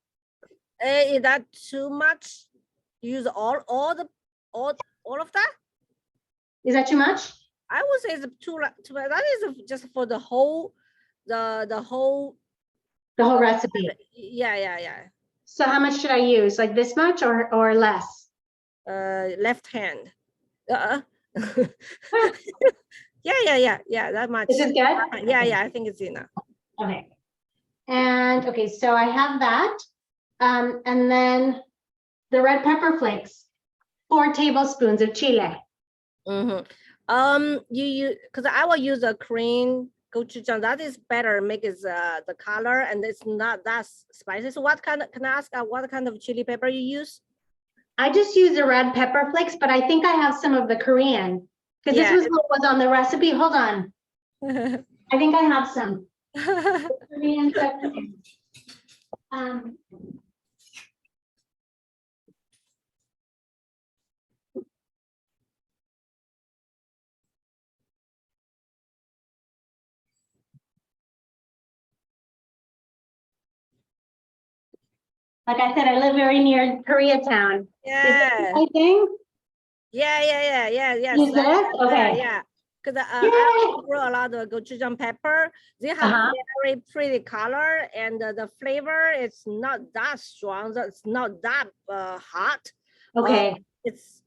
Is that too much? Use all of that? Is that too much? I would say it's too much. That is just for the whole, the whole. The whole recipe. Yeah. So how much should I use? Like this much or less? Left hand. Yeah. That much. Is this good? Yeah. I think it's enough. Okay. And okay, so I have that. And then the red pepper flakes, 4 tablespoons of chile. Because I will use a Korean gochujang. That is better. Make it the color and it's not that spicy. So what kind of? Can I ask what kind of chili pepper you use? I just use the red pepper flakes, but I think I have some of the Korean because this was what was on the recipe. Hold on. I think I have some Korean pepper. Like I said, I live very near Koreatown. Yeah. I think. Yeah. Use this? Okay. Yeah. Because I grow a lot of gochujang pepper. They have very pretty color and the flavor is not that strong. It's not that hot. Okay.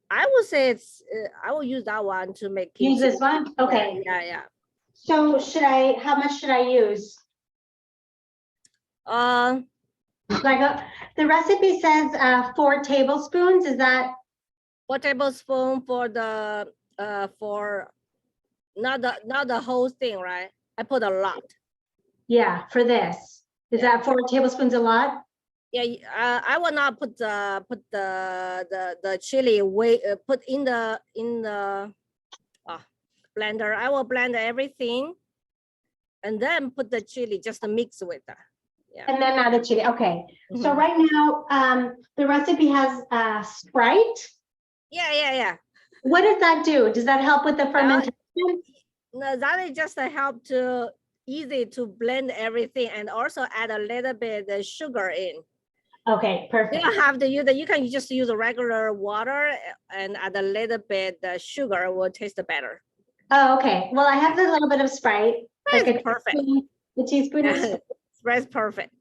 I would say I will use that one to make kimchi. Use this one? Okay. Yeah. So how much should I use? Like the recipe says 4 tablespoons. Is that 4 tablespoons for the for not the whole thing, right? I put a lot. Yeah, for this. Is that 4 tablespoons a lot? Yeah, I will not put the chili put in the blender. I will blend everything and then put the chili just to mix with that. Yeah. And then add the chili. Okay. So right now, the recipe has Sprite. Yeah. What does that do? Does that help with the fermentation? No, that is just a help to easy to blend everything and also add a little bit of sugar in. Okay, perfect. You don't have to use that. You can just use a regular water and add a little bit the sugar will taste better. Oh, okay. Well, I have a little bit of Sprite. Like perfect. The teaspoon is Sprite's perfect.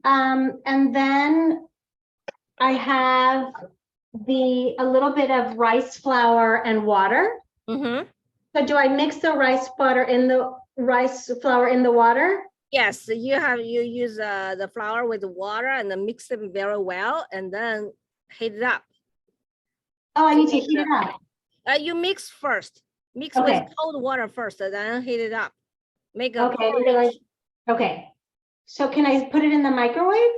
and then I have a little bit of rice flour and water. So do I mix the rice flour in the water? Yes, you use the flour with the water and then mix them very well and then heat it up. Oh, I need to heat it up. You mix first. Mix with cold water first and then heat it up. Make a porridge. Okay. So can I put it in the microwave?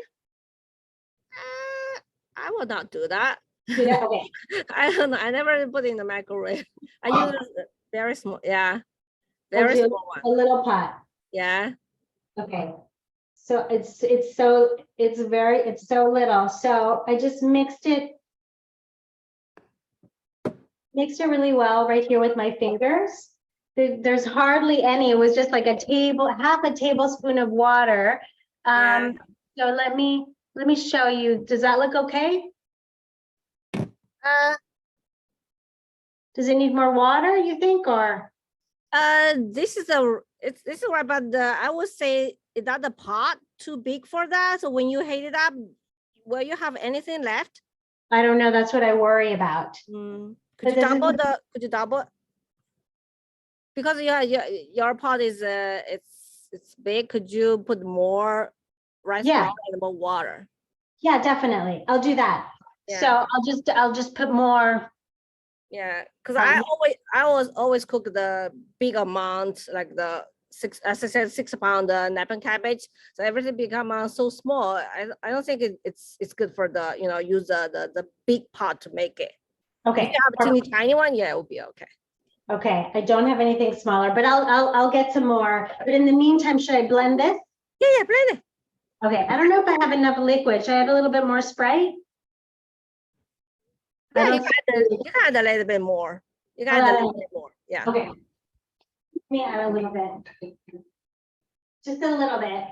I will not do that. Yeah, okay. I don't know. I never put it in the microwave. I use very small. Yeah. Very small one. A little pot. Yeah. Okay. So it's so little. So I just mixed it really well right here with my fingers. There's hardly any. It was just like half a tablespoon of water. So let me show you. Does that look okay? Does it need more water, you think, or? This is right, but I would say is that the pot too big for that? So when you heat it up, will you have anything left? I don't know. That's what I worry about. Could you double? Because your pot is it's big. Could you put more rice flour and more water? Yeah, definitely. I'll do that. Yeah. So I'll just put more. Yeah, because I always cook the big amount, like the 6 pound napkin cabbage. So everything become so small. I don't think it's good for the use the big pot to make it. Okay. If you have a tiny one, yeah, it will be okay. Okay, I don't have anything smaller, but I'll get some more. But in the meantime, should I blend this? Yeah, blend it. Okay, I don't know if I have enough liquid. Should I add a little bit more Sprite? I Yeah, don't you can add a little bit more. You can add a little bit more. Yeah. Okay. Let me add a little bit. Just a little bit.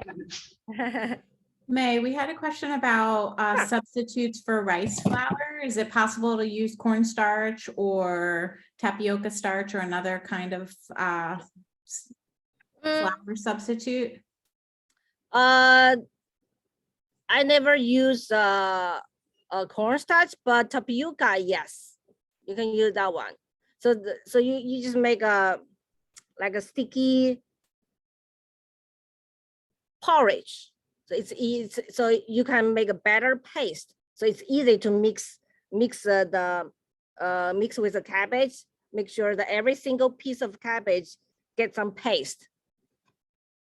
May, we had a question about Sure. substitutes for rice flour. Is it possible to use cornstarch or tapioca starch or another kind of flour substitute? I never use cornstarch, but tapioca, yes, you can use that one. So so you just make a like a sticky porridge. So it's easy. So you can make a better paste. So it's easy to mix mix with the cabbage. Make sure that every single piece of cabbage gets some paste.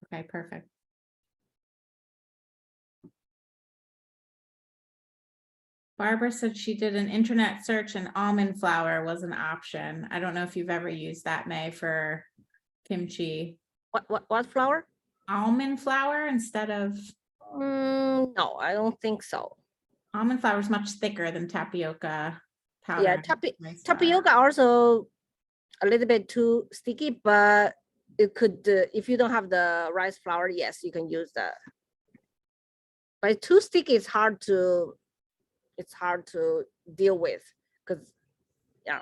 Okay, perfect. Barbara said she did an internet search and almond flour was an option. I don't know if you've ever used that, May, for kimchi. What flour? Almond flour instead of No, I don't think so. almond flour is much thicker than tapioca powder. Yeah, tapioca also a little bit too sticky, but it could if you don't have the rice flour, yes, you can use that. But too sticky, it's hard to deal with because yeah.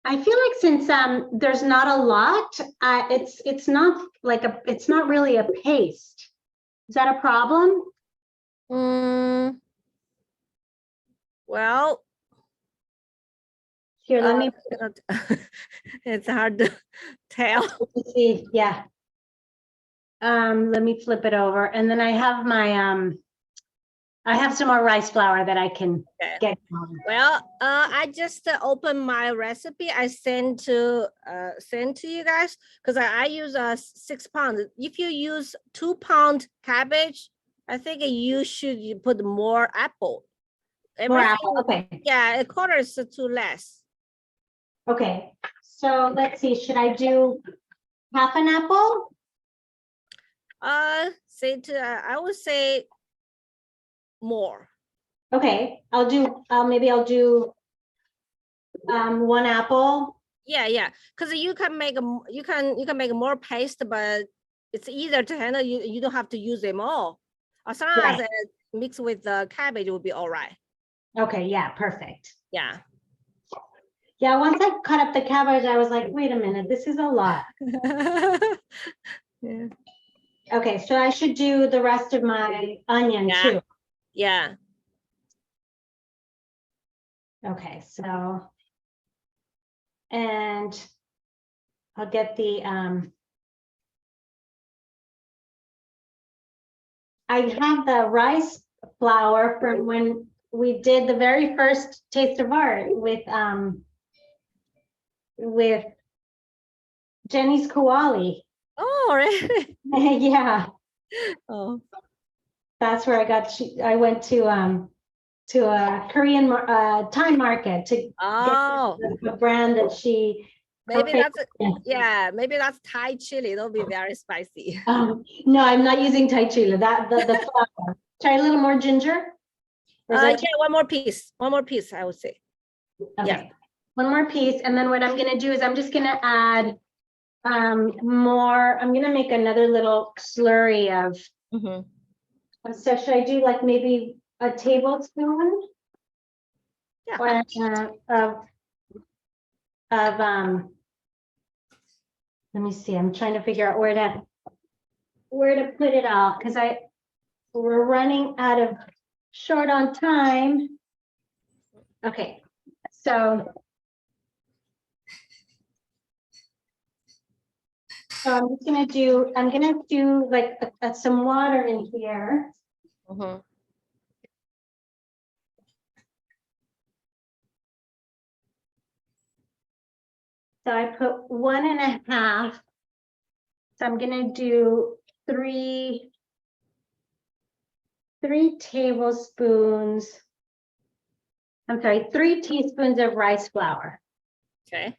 I feel like since there's not a lot, it's not like it's not really a paste. Is that a problem? Well, Here, let me it's hard to tell. see. Yeah. Let me flip it over, and then I have my I have some more rice flour that I can get going. Well, I just opened my recipe. I sent to you guys because I use 6 pounds. If you use 2 pound cabbage, I think you should put more apple. More apple. Okay. Yeah, a quarter is too less. Okay. So let's see. Should I do half an apple? I would say more. Okay, maybe I'll do 1 apple. Yeah, because you can make make more paste, but it's easier to handle. You don't have to use them all. As long as it mix with the cabbage, it will be all right. Okay, yeah, perfect. Yeah. Yeah, once I cut up the cabbage, I was like, wait a minute, this is a lot. Yeah. Okay, so I should do the rest of my onion too. Yeah. Okay, so, and I'll get the, I have the rice flour from when we did the very first Taste of Art with Jenny's Koali. Oh, really? Yeah, Oh. that's where I went to a Korean Thai market to get the brand that she. Maybe maybe that's Thai chili. It'll be very spicy. No, I'm not using Thai chili. The flour. Try a little more ginger. Yeah, one more piece, I would say. Okay. Yeah. One more piece, and then what I'm gonna do is I'm just gonna add more. I'm gonna make another little slurry of. So should I do like maybe a tablespoon? Yeah. Or let me see. I'm trying to figure out where to put it all because we're running out of short on time. Okay, so I'm gonna do like some water in here. So I put 1.5. So I'm gonna do 3 3 tablespoons. I'm sorry, 3 teaspoons of rice flour. Okay.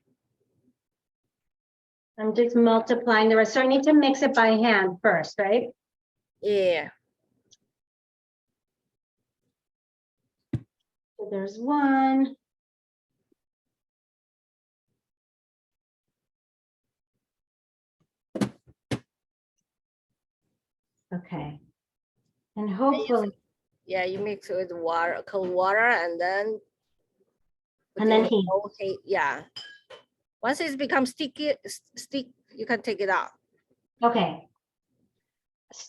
I'm just multiplying the rest. So I need to mix it by hand first, right? Yeah. So there's 1. Okay. And hopefully, Yeah, you mix it with water, cold water, and then. put And in then the heat. whole heat. Yeah. Once it becomes sticky, you can take it out. okay.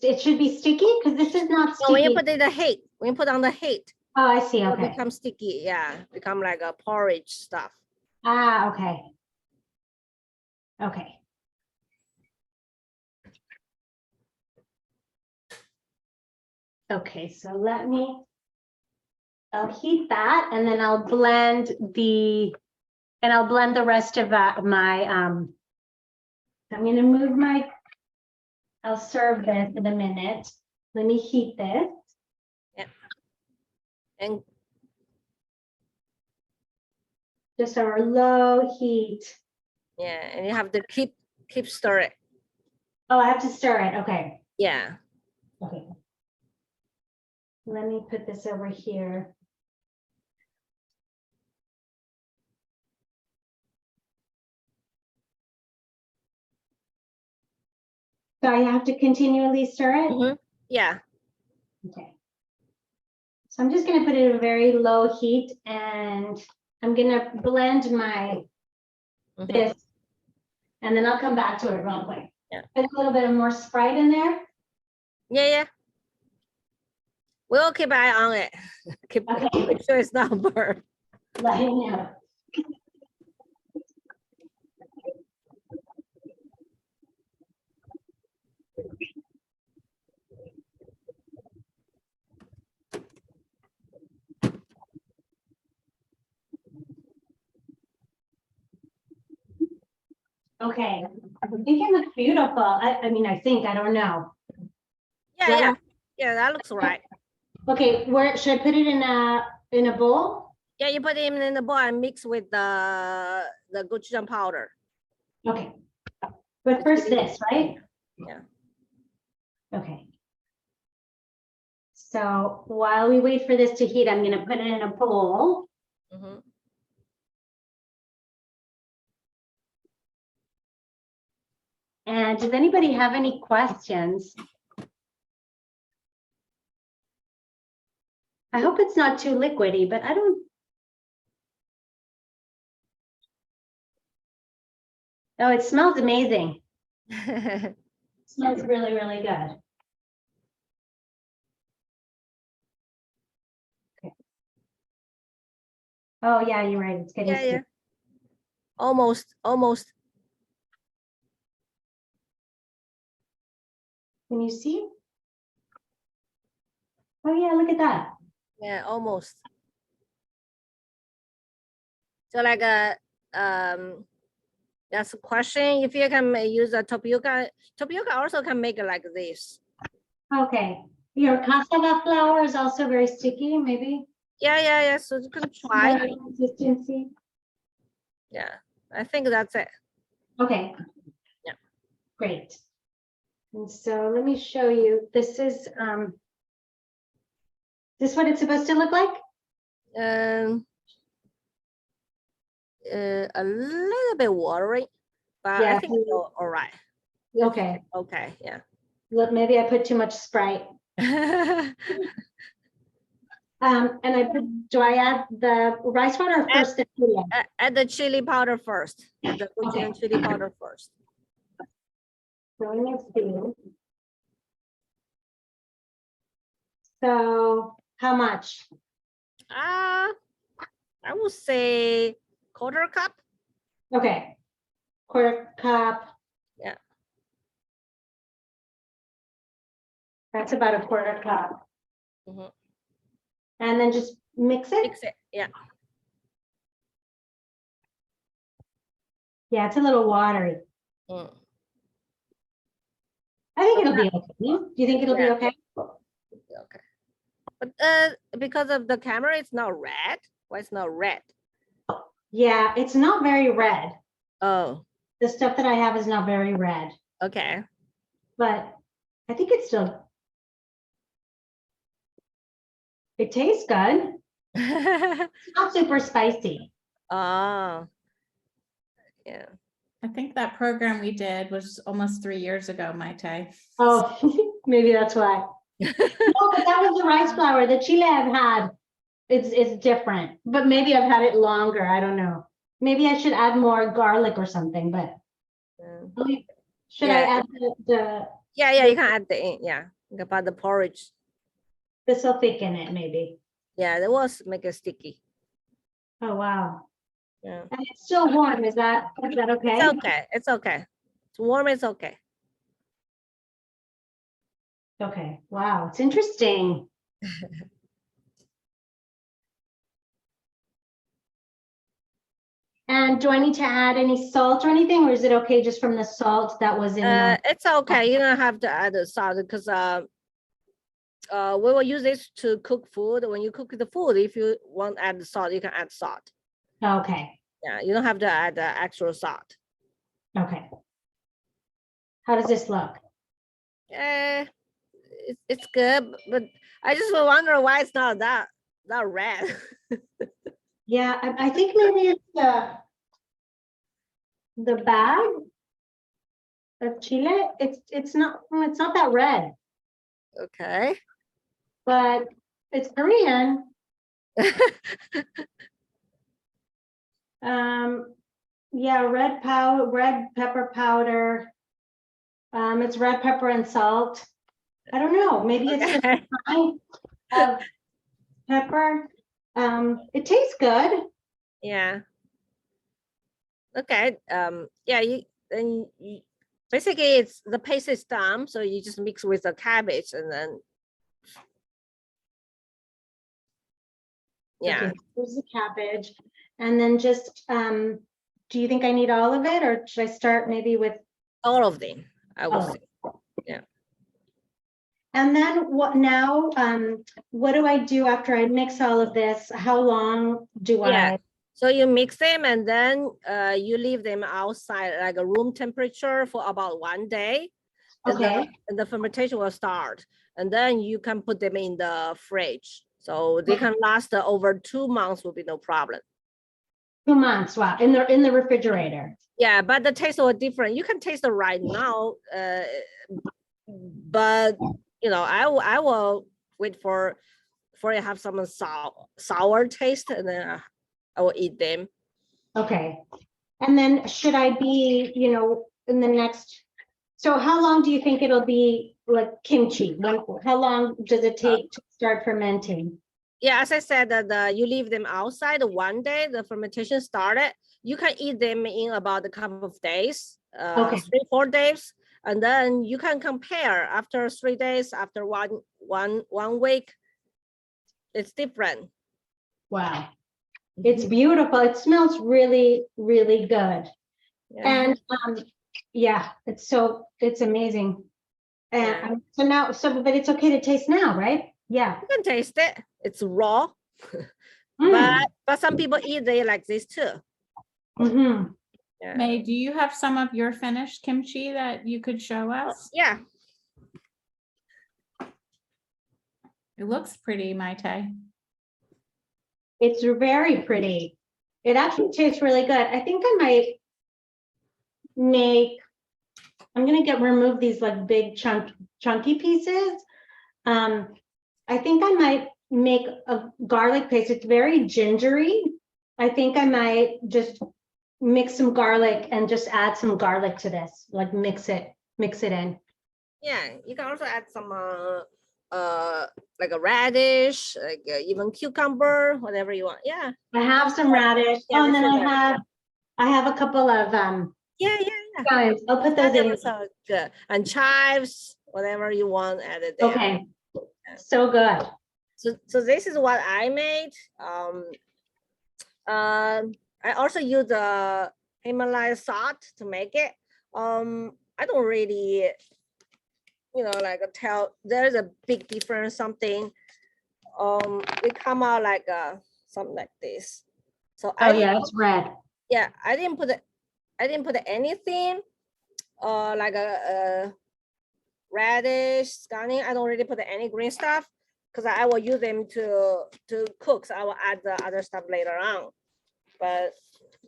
It should be sticky because this is not No, when you sticky. put it in the heat, when you put on the heat, Oh, I see. it Okay. becomes sticky. Yeah, become like a porridge stuff. Ah, okay. Okay. Okay, so I'll heat that and then I'll blend the rest of my, I'm gonna move I'll serve this in a minute. Let me heat this. And Just our low heat. yeah, and you have to keep stir it. Oh, I have to stir it. Okay. Yeah. Okay. Let me put this over here. So I have to continually stir it? Mhm. Yeah. Okay. So I'm just gonna put it at a very low heat and I'm gonna blend my Mhm. this and then I'll come back to it real quick. Yeah. Put a little bit of more Sprite in there. Yeah, yeah. We'll keep an eye on it. Okay. Make sure it's not burned. Let me know. Okay, I think it looks beautiful. I mean, I don't know. Yeah, That yeah. looks- Yeah, that looks right. Okay, where should I put it in a bowl? Yeah, you put it in the bowl and mix with the gochujang powder. Okay. But first this, right? Yeah. Okay. So while we wait for this to heat, I'm gonna put it in a bowl. Mhm. And does anybody have any questions? I hope it's not too liquidy, but I don't. Oh, it smells amazing. It smells really, really good. Okay. Oh, yeah, you're right. It's getting Yeah, yeah. sticky. Almost. Can you see? Oh, yeah, look at that. Yeah, almost. So like that's a question. If you can use a tapioca also can make it like this. Okay. Your cassava flour is also very sticky, maybe? Yeah. So you can Similar try. consistency. Yeah, I think that's it. Okay. Yeah. Great. And so let me show you, this is what it's supposed to look like? A little bit watery, but Yeah. I think it's all right. Okay. Okay, yeah. Look, maybe I put too much Sprite. And do I add the rice water first? The chili? Add the chili powder first. Add the gochujang chili powder first. So let's see. So how much? I would say quarter cup. Okay. Quarter cup. Yeah. That's about a quarter cup. Mhm. And then just mix it? Mix it, yeah. Yeah, it's a little watery. Mm. I think it'll be okay. Do you think it'll be Yeah. okay? Okay. But because of the camera, it's not red. Why it's not red? Yeah, it's not very red. Oh, The stuff that I have is not very red, okay. but I think it's still, it tastes good. It's not super spicy. Oh, yeah. I think that program we did was almost 3 years ago, Maite. Oh, maybe that's why. No, but that was the rice flour. The chile I've had, it's different, but maybe I've had it longer. I don't know. Maybe I should add more garlic or something, but should I Yeah. add the, Yeah, you can add you can put the porridge. this will thicken it maybe? Yeah, that was make it sticky. Oh, wow. Yeah. And it's still warm. Is that okay? It's okay. It's okay. It's warm. It's okay. Okay. Wow. It's interesting. And do I need to add any salt or anything, or is it okay just from the salt that was in the? It's okay. You don't have to add the salt because we will use this to cook food. When you cook the food, if you want to add the salt, you can add salt. Okay. Yeah, you don't have to add the actual salt. Okay. How does this look? It's good, but I just wonder why it's not that red. Yeah, I think maybe it's the bag of chile. It's not that red, Okay. but it's Korean. Yeah, red pepper powder. It's red pepper and salt. I don't know. Maybe it's just Okay. kind of pepper. It tastes good. Yeah. Okay. Yeah. Basically it's the paste is done, so you just mix with the cabbage and then. Yeah. Okay, here's the cabbage, and then just do you think I need all of it, or should I start maybe with? All of them, I would Oh. say. Yeah. And then what now? What do I do after I mix all of this? How long do Yeah. I? So you mix them and then you leave them outside like a room temperature for about 1 day. Okay. And the fermentation will start. And then you can put them in the fridge. So they can last over 2 months will be no problem. 2 months. Wow. In the refrigerator. Yeah, but the taste was different. You can taste it right now. But I will wait for it have some sour taste and then I will eat them. Okay. And then should I be, in the next, so how long do you think it'll be like kimchi? How long does it take to start fermenting? Yeah, as I said, that you leave them outside 1 day, the fermentation started. You can eat them in about a couple of days, Okay. 3-4 days, and then you can compare after 3 days, after one week. It's different. Wow. It's beautiful. It smells really, really good. Yeah. And yeah, it's amazing. And Yeah. but it's okay to taste now, right? Yeah. You can taste it. It's raw, Mm. but some people eat it like this too. Mm-hmm. Yeah. May, do you have some of your finished kimchi that you could show us? Yeah. It looks pretty, Maite. It's very pretty. It actually tastes really good. I think I might I'm gonna remove these like big chunky pieces. I think I might make a garlic paste. It's very gingery. I think I might just mix some garlic and just add some garlic to this, like mix it in. Yeah, you can also add some like a radish, like even cucumber, whatever you want. Yeah. I have some radish. Yeah, And then this is I have a couple of Yeah. guys. I'll put those in. So good. And chives, whatever you want, add it there. Okay. So good. So this is what I made. I also use the Himalayan salt to make it. I don't really, like tell there's a big difference something it come out like something like this. So Oh yeah, it's red. yeah, I didn't put anything like a radish, scallion. I don't really put any green stuff because I will use them to cook. So I will add the other stuff later on. But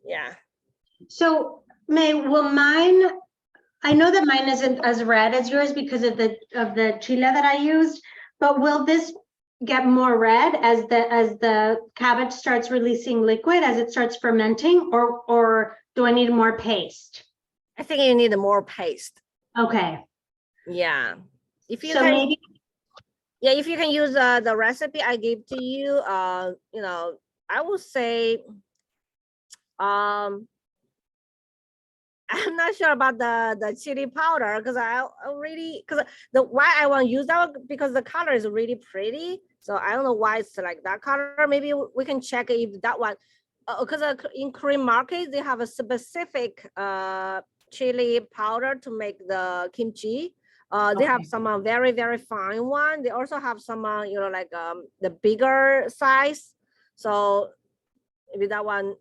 yeah. So May, will mine, I know that mine isn't as red as yours because of the chile that I used, but will this get more red as the cabbage starts releasing liquid, as it starts fermenting, or do I need more paste? I think you need more paste. Okay. Yeah. If you So can, maybe, yeah, if you can use the recipe I gave to you, you know, I would say, I'm not sure about the chili powder because I already, because why I want to use that because the color is really pretty. So I don't know why it's like that color. Maybe we can check if that one, because in Korean market they have a specific chili powder to make the kimchi. They have some very fine one. They also have some you know, like the bigger size. So maybe that one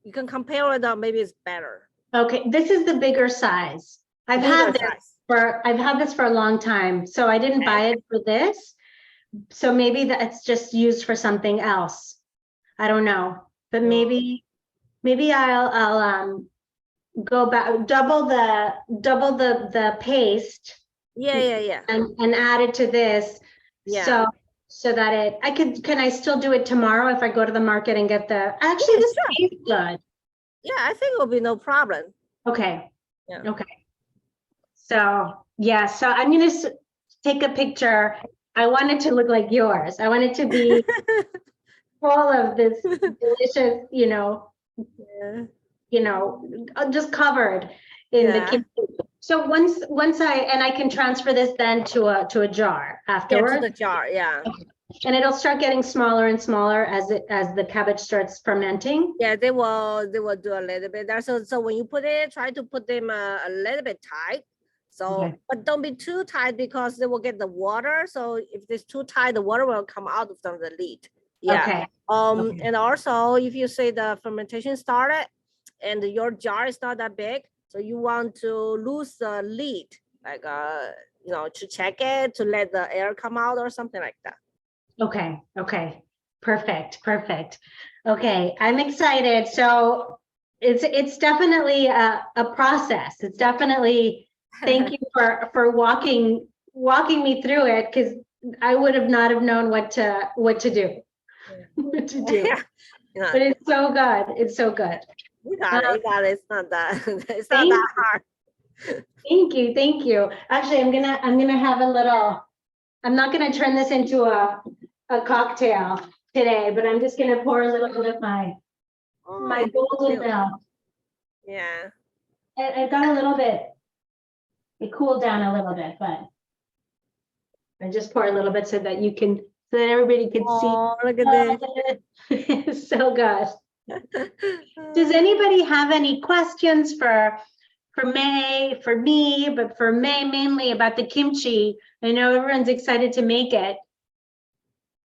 you can compare with them. Maybe it's better. okay, this is the bigger size. I've had this for a long time, so I didn't buy it for this. So maybe that's just used for something else. I don't know, but maybe I'll go back, double the paste. Yeah. And add it to this. Yeah. So that can I still do it tomorrow if I go to the market and get actually this tastes good. Yeah, I think it'll be no problem. Okay. Yeah. Okay. So yeah, so I'm gonna take a picture. I want it to look like yours. I want it to be full of this delicious, just covered in the kimchi. So once I can transfer this then to a jar afterwards. Yeah, to the jar, yeah. Okay. And it'll start getting smaller and smaller as the cabbage starts fermenting. Yeah, they will do a little bit there. So when you put it, try to put them a little bit tight. So, but don't be too tight because they will get the water. So if it's too tight, the water will come out from the lid. Yeah. Okay. And also if you say the fermentation started and your jar is not that big, so you want to lose the lid, like to check it, to let the air come out or something like that. Okay. Perfect. Okay, I'm excited. So it's definitely a process. It's definitely, thank you for walking me through it, because I would have not have known what to do. Yeah. But it's so good. It's so good. You got it. It's not that hard. Thank you. Actually, I'm gonna have a little. I'm not gonna turn this into a cocktail today, but I'm just gonna pour a little bit of my golden milk. Yeah. I got a little bit. It cooled down a little bit, but I just pour a little bit so that everybody can see. Look at this. It's so good. Does anybody have any questions for May, for me, but for May mainly about the kimchi? I know everyone's excited to make it,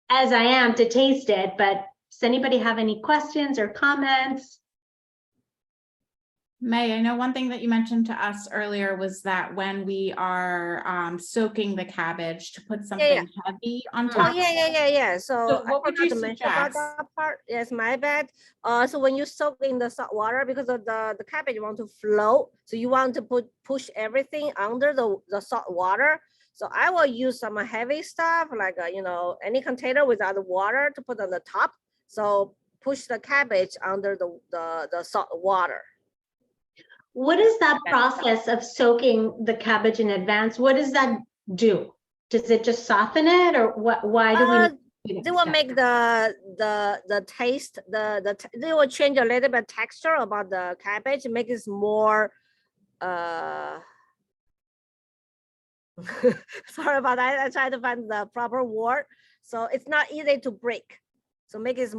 as I am to taste it, but does anybody have any questions or comments? May, I know one thing that you mentioned to us earlier was that when we are soaking the cabbage, to put something heavy on top. Oh yeah. So what would you to mention about suggest? that part. Yes, my bad. So when you soak in the salt water, because of the cabbage want to float, so you want to push everything under the salt water. So I will use some heavy stuff like any container without the water to put on the top. So push the cabbage under the salt water. What is that process of soaking the cabbage in advance? What does that do? Does it just soften it, or what? Why do we? They will make the taste. They will change a little bit texture about the cabbage, make it more. Sorry about that. I try to find the proper word. So it's not easy to break. So make it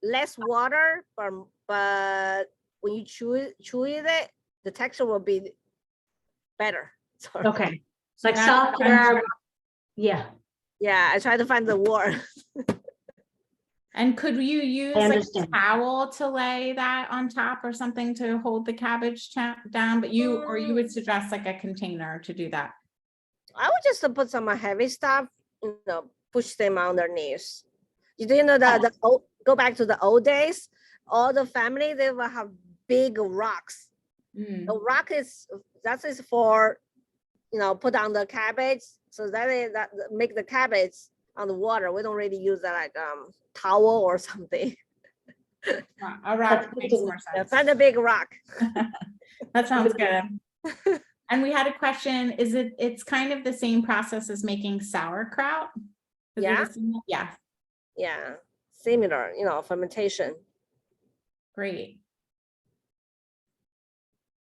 less water, but when you chew it, the texture will be better. Sorry. Okay, like softer. Yeah. Yeah, I try to find the word. And could you use I like a understand. towel to lay that on top or something to hold the cabbage down? But you would suggest like a container to do that? I would just put some heavy stuff, push them underneath. You know the old, go back to the old days, all the family, they will have big rocks. The rock that is for, put on the cabbage. So that make the cabbage on the water. We don't really use that like towel or something. A rock makes more Yeah, sense. find a big rock. That sounds good. And we had a question, it's kind of the same process as making sauerkraut? Is it Yeah. the same? Yeah, Yeah, similar, fermentation. great.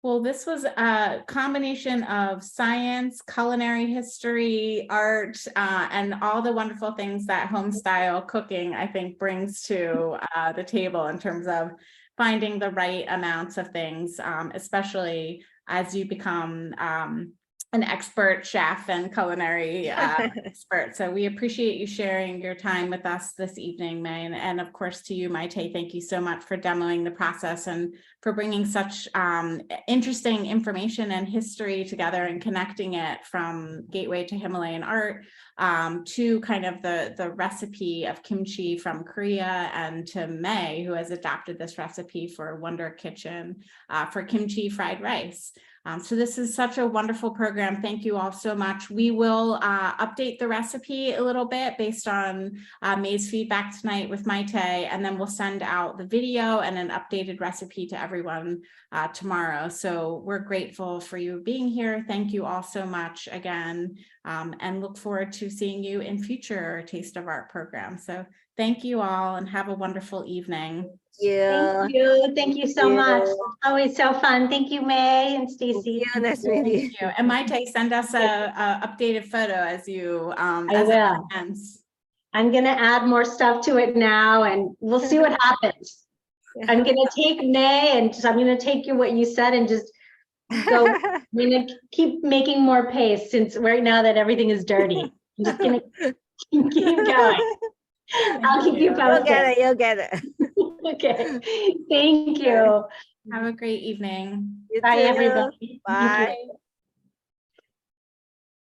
Well, this was a combination of science, culinary history, art, and all the wonderful things that home style cooking, I think, brings to the table in terms of finding the right amounts of things, especially as you become an expert chef and culinary expert. So we appreciate you sharing your time with us this evening, Mei. And of course to you, Maite, thank you so much for demoing the process and for bringing such interesting information and history together and connecting it from Gateway to Himalayan Art to kind of the recipe of kimchi from Korea, and to Mei, who has adopted this recipe for Wonder Kitchen for kimchi fried rice. So this is such a wonderful program. Thank you all so much. We will update the recipe a little bit based on Mei's feedback tonight with Maite, and then we'll send out the video and an updated recipe to everyone tomorrow. So we're grateful for you being here. Thank you all so much again, and look forward to seeing you in future Taste of Art programs. So thank you all and have a wonderful evening. Yeah. Thank you. Thank you so much. Always so fun. Thank you, Mei and Stacy. Yeah, nice meeting you. Thank you. And Maite, send us a updated photo as you I will. ends. I'm gonna add more stuff to it now, and we'll see what happens. I'm gonna take Mei, and I'm gonna take what you said and just go. I'm gonna keep making more paste, since right now that everything is dirty. I'm just gonna keep going. I'll keep you posted. You'll get it. Okay, thank you. Have a great evening. You Bye, too. everybody. Thank you. Bye.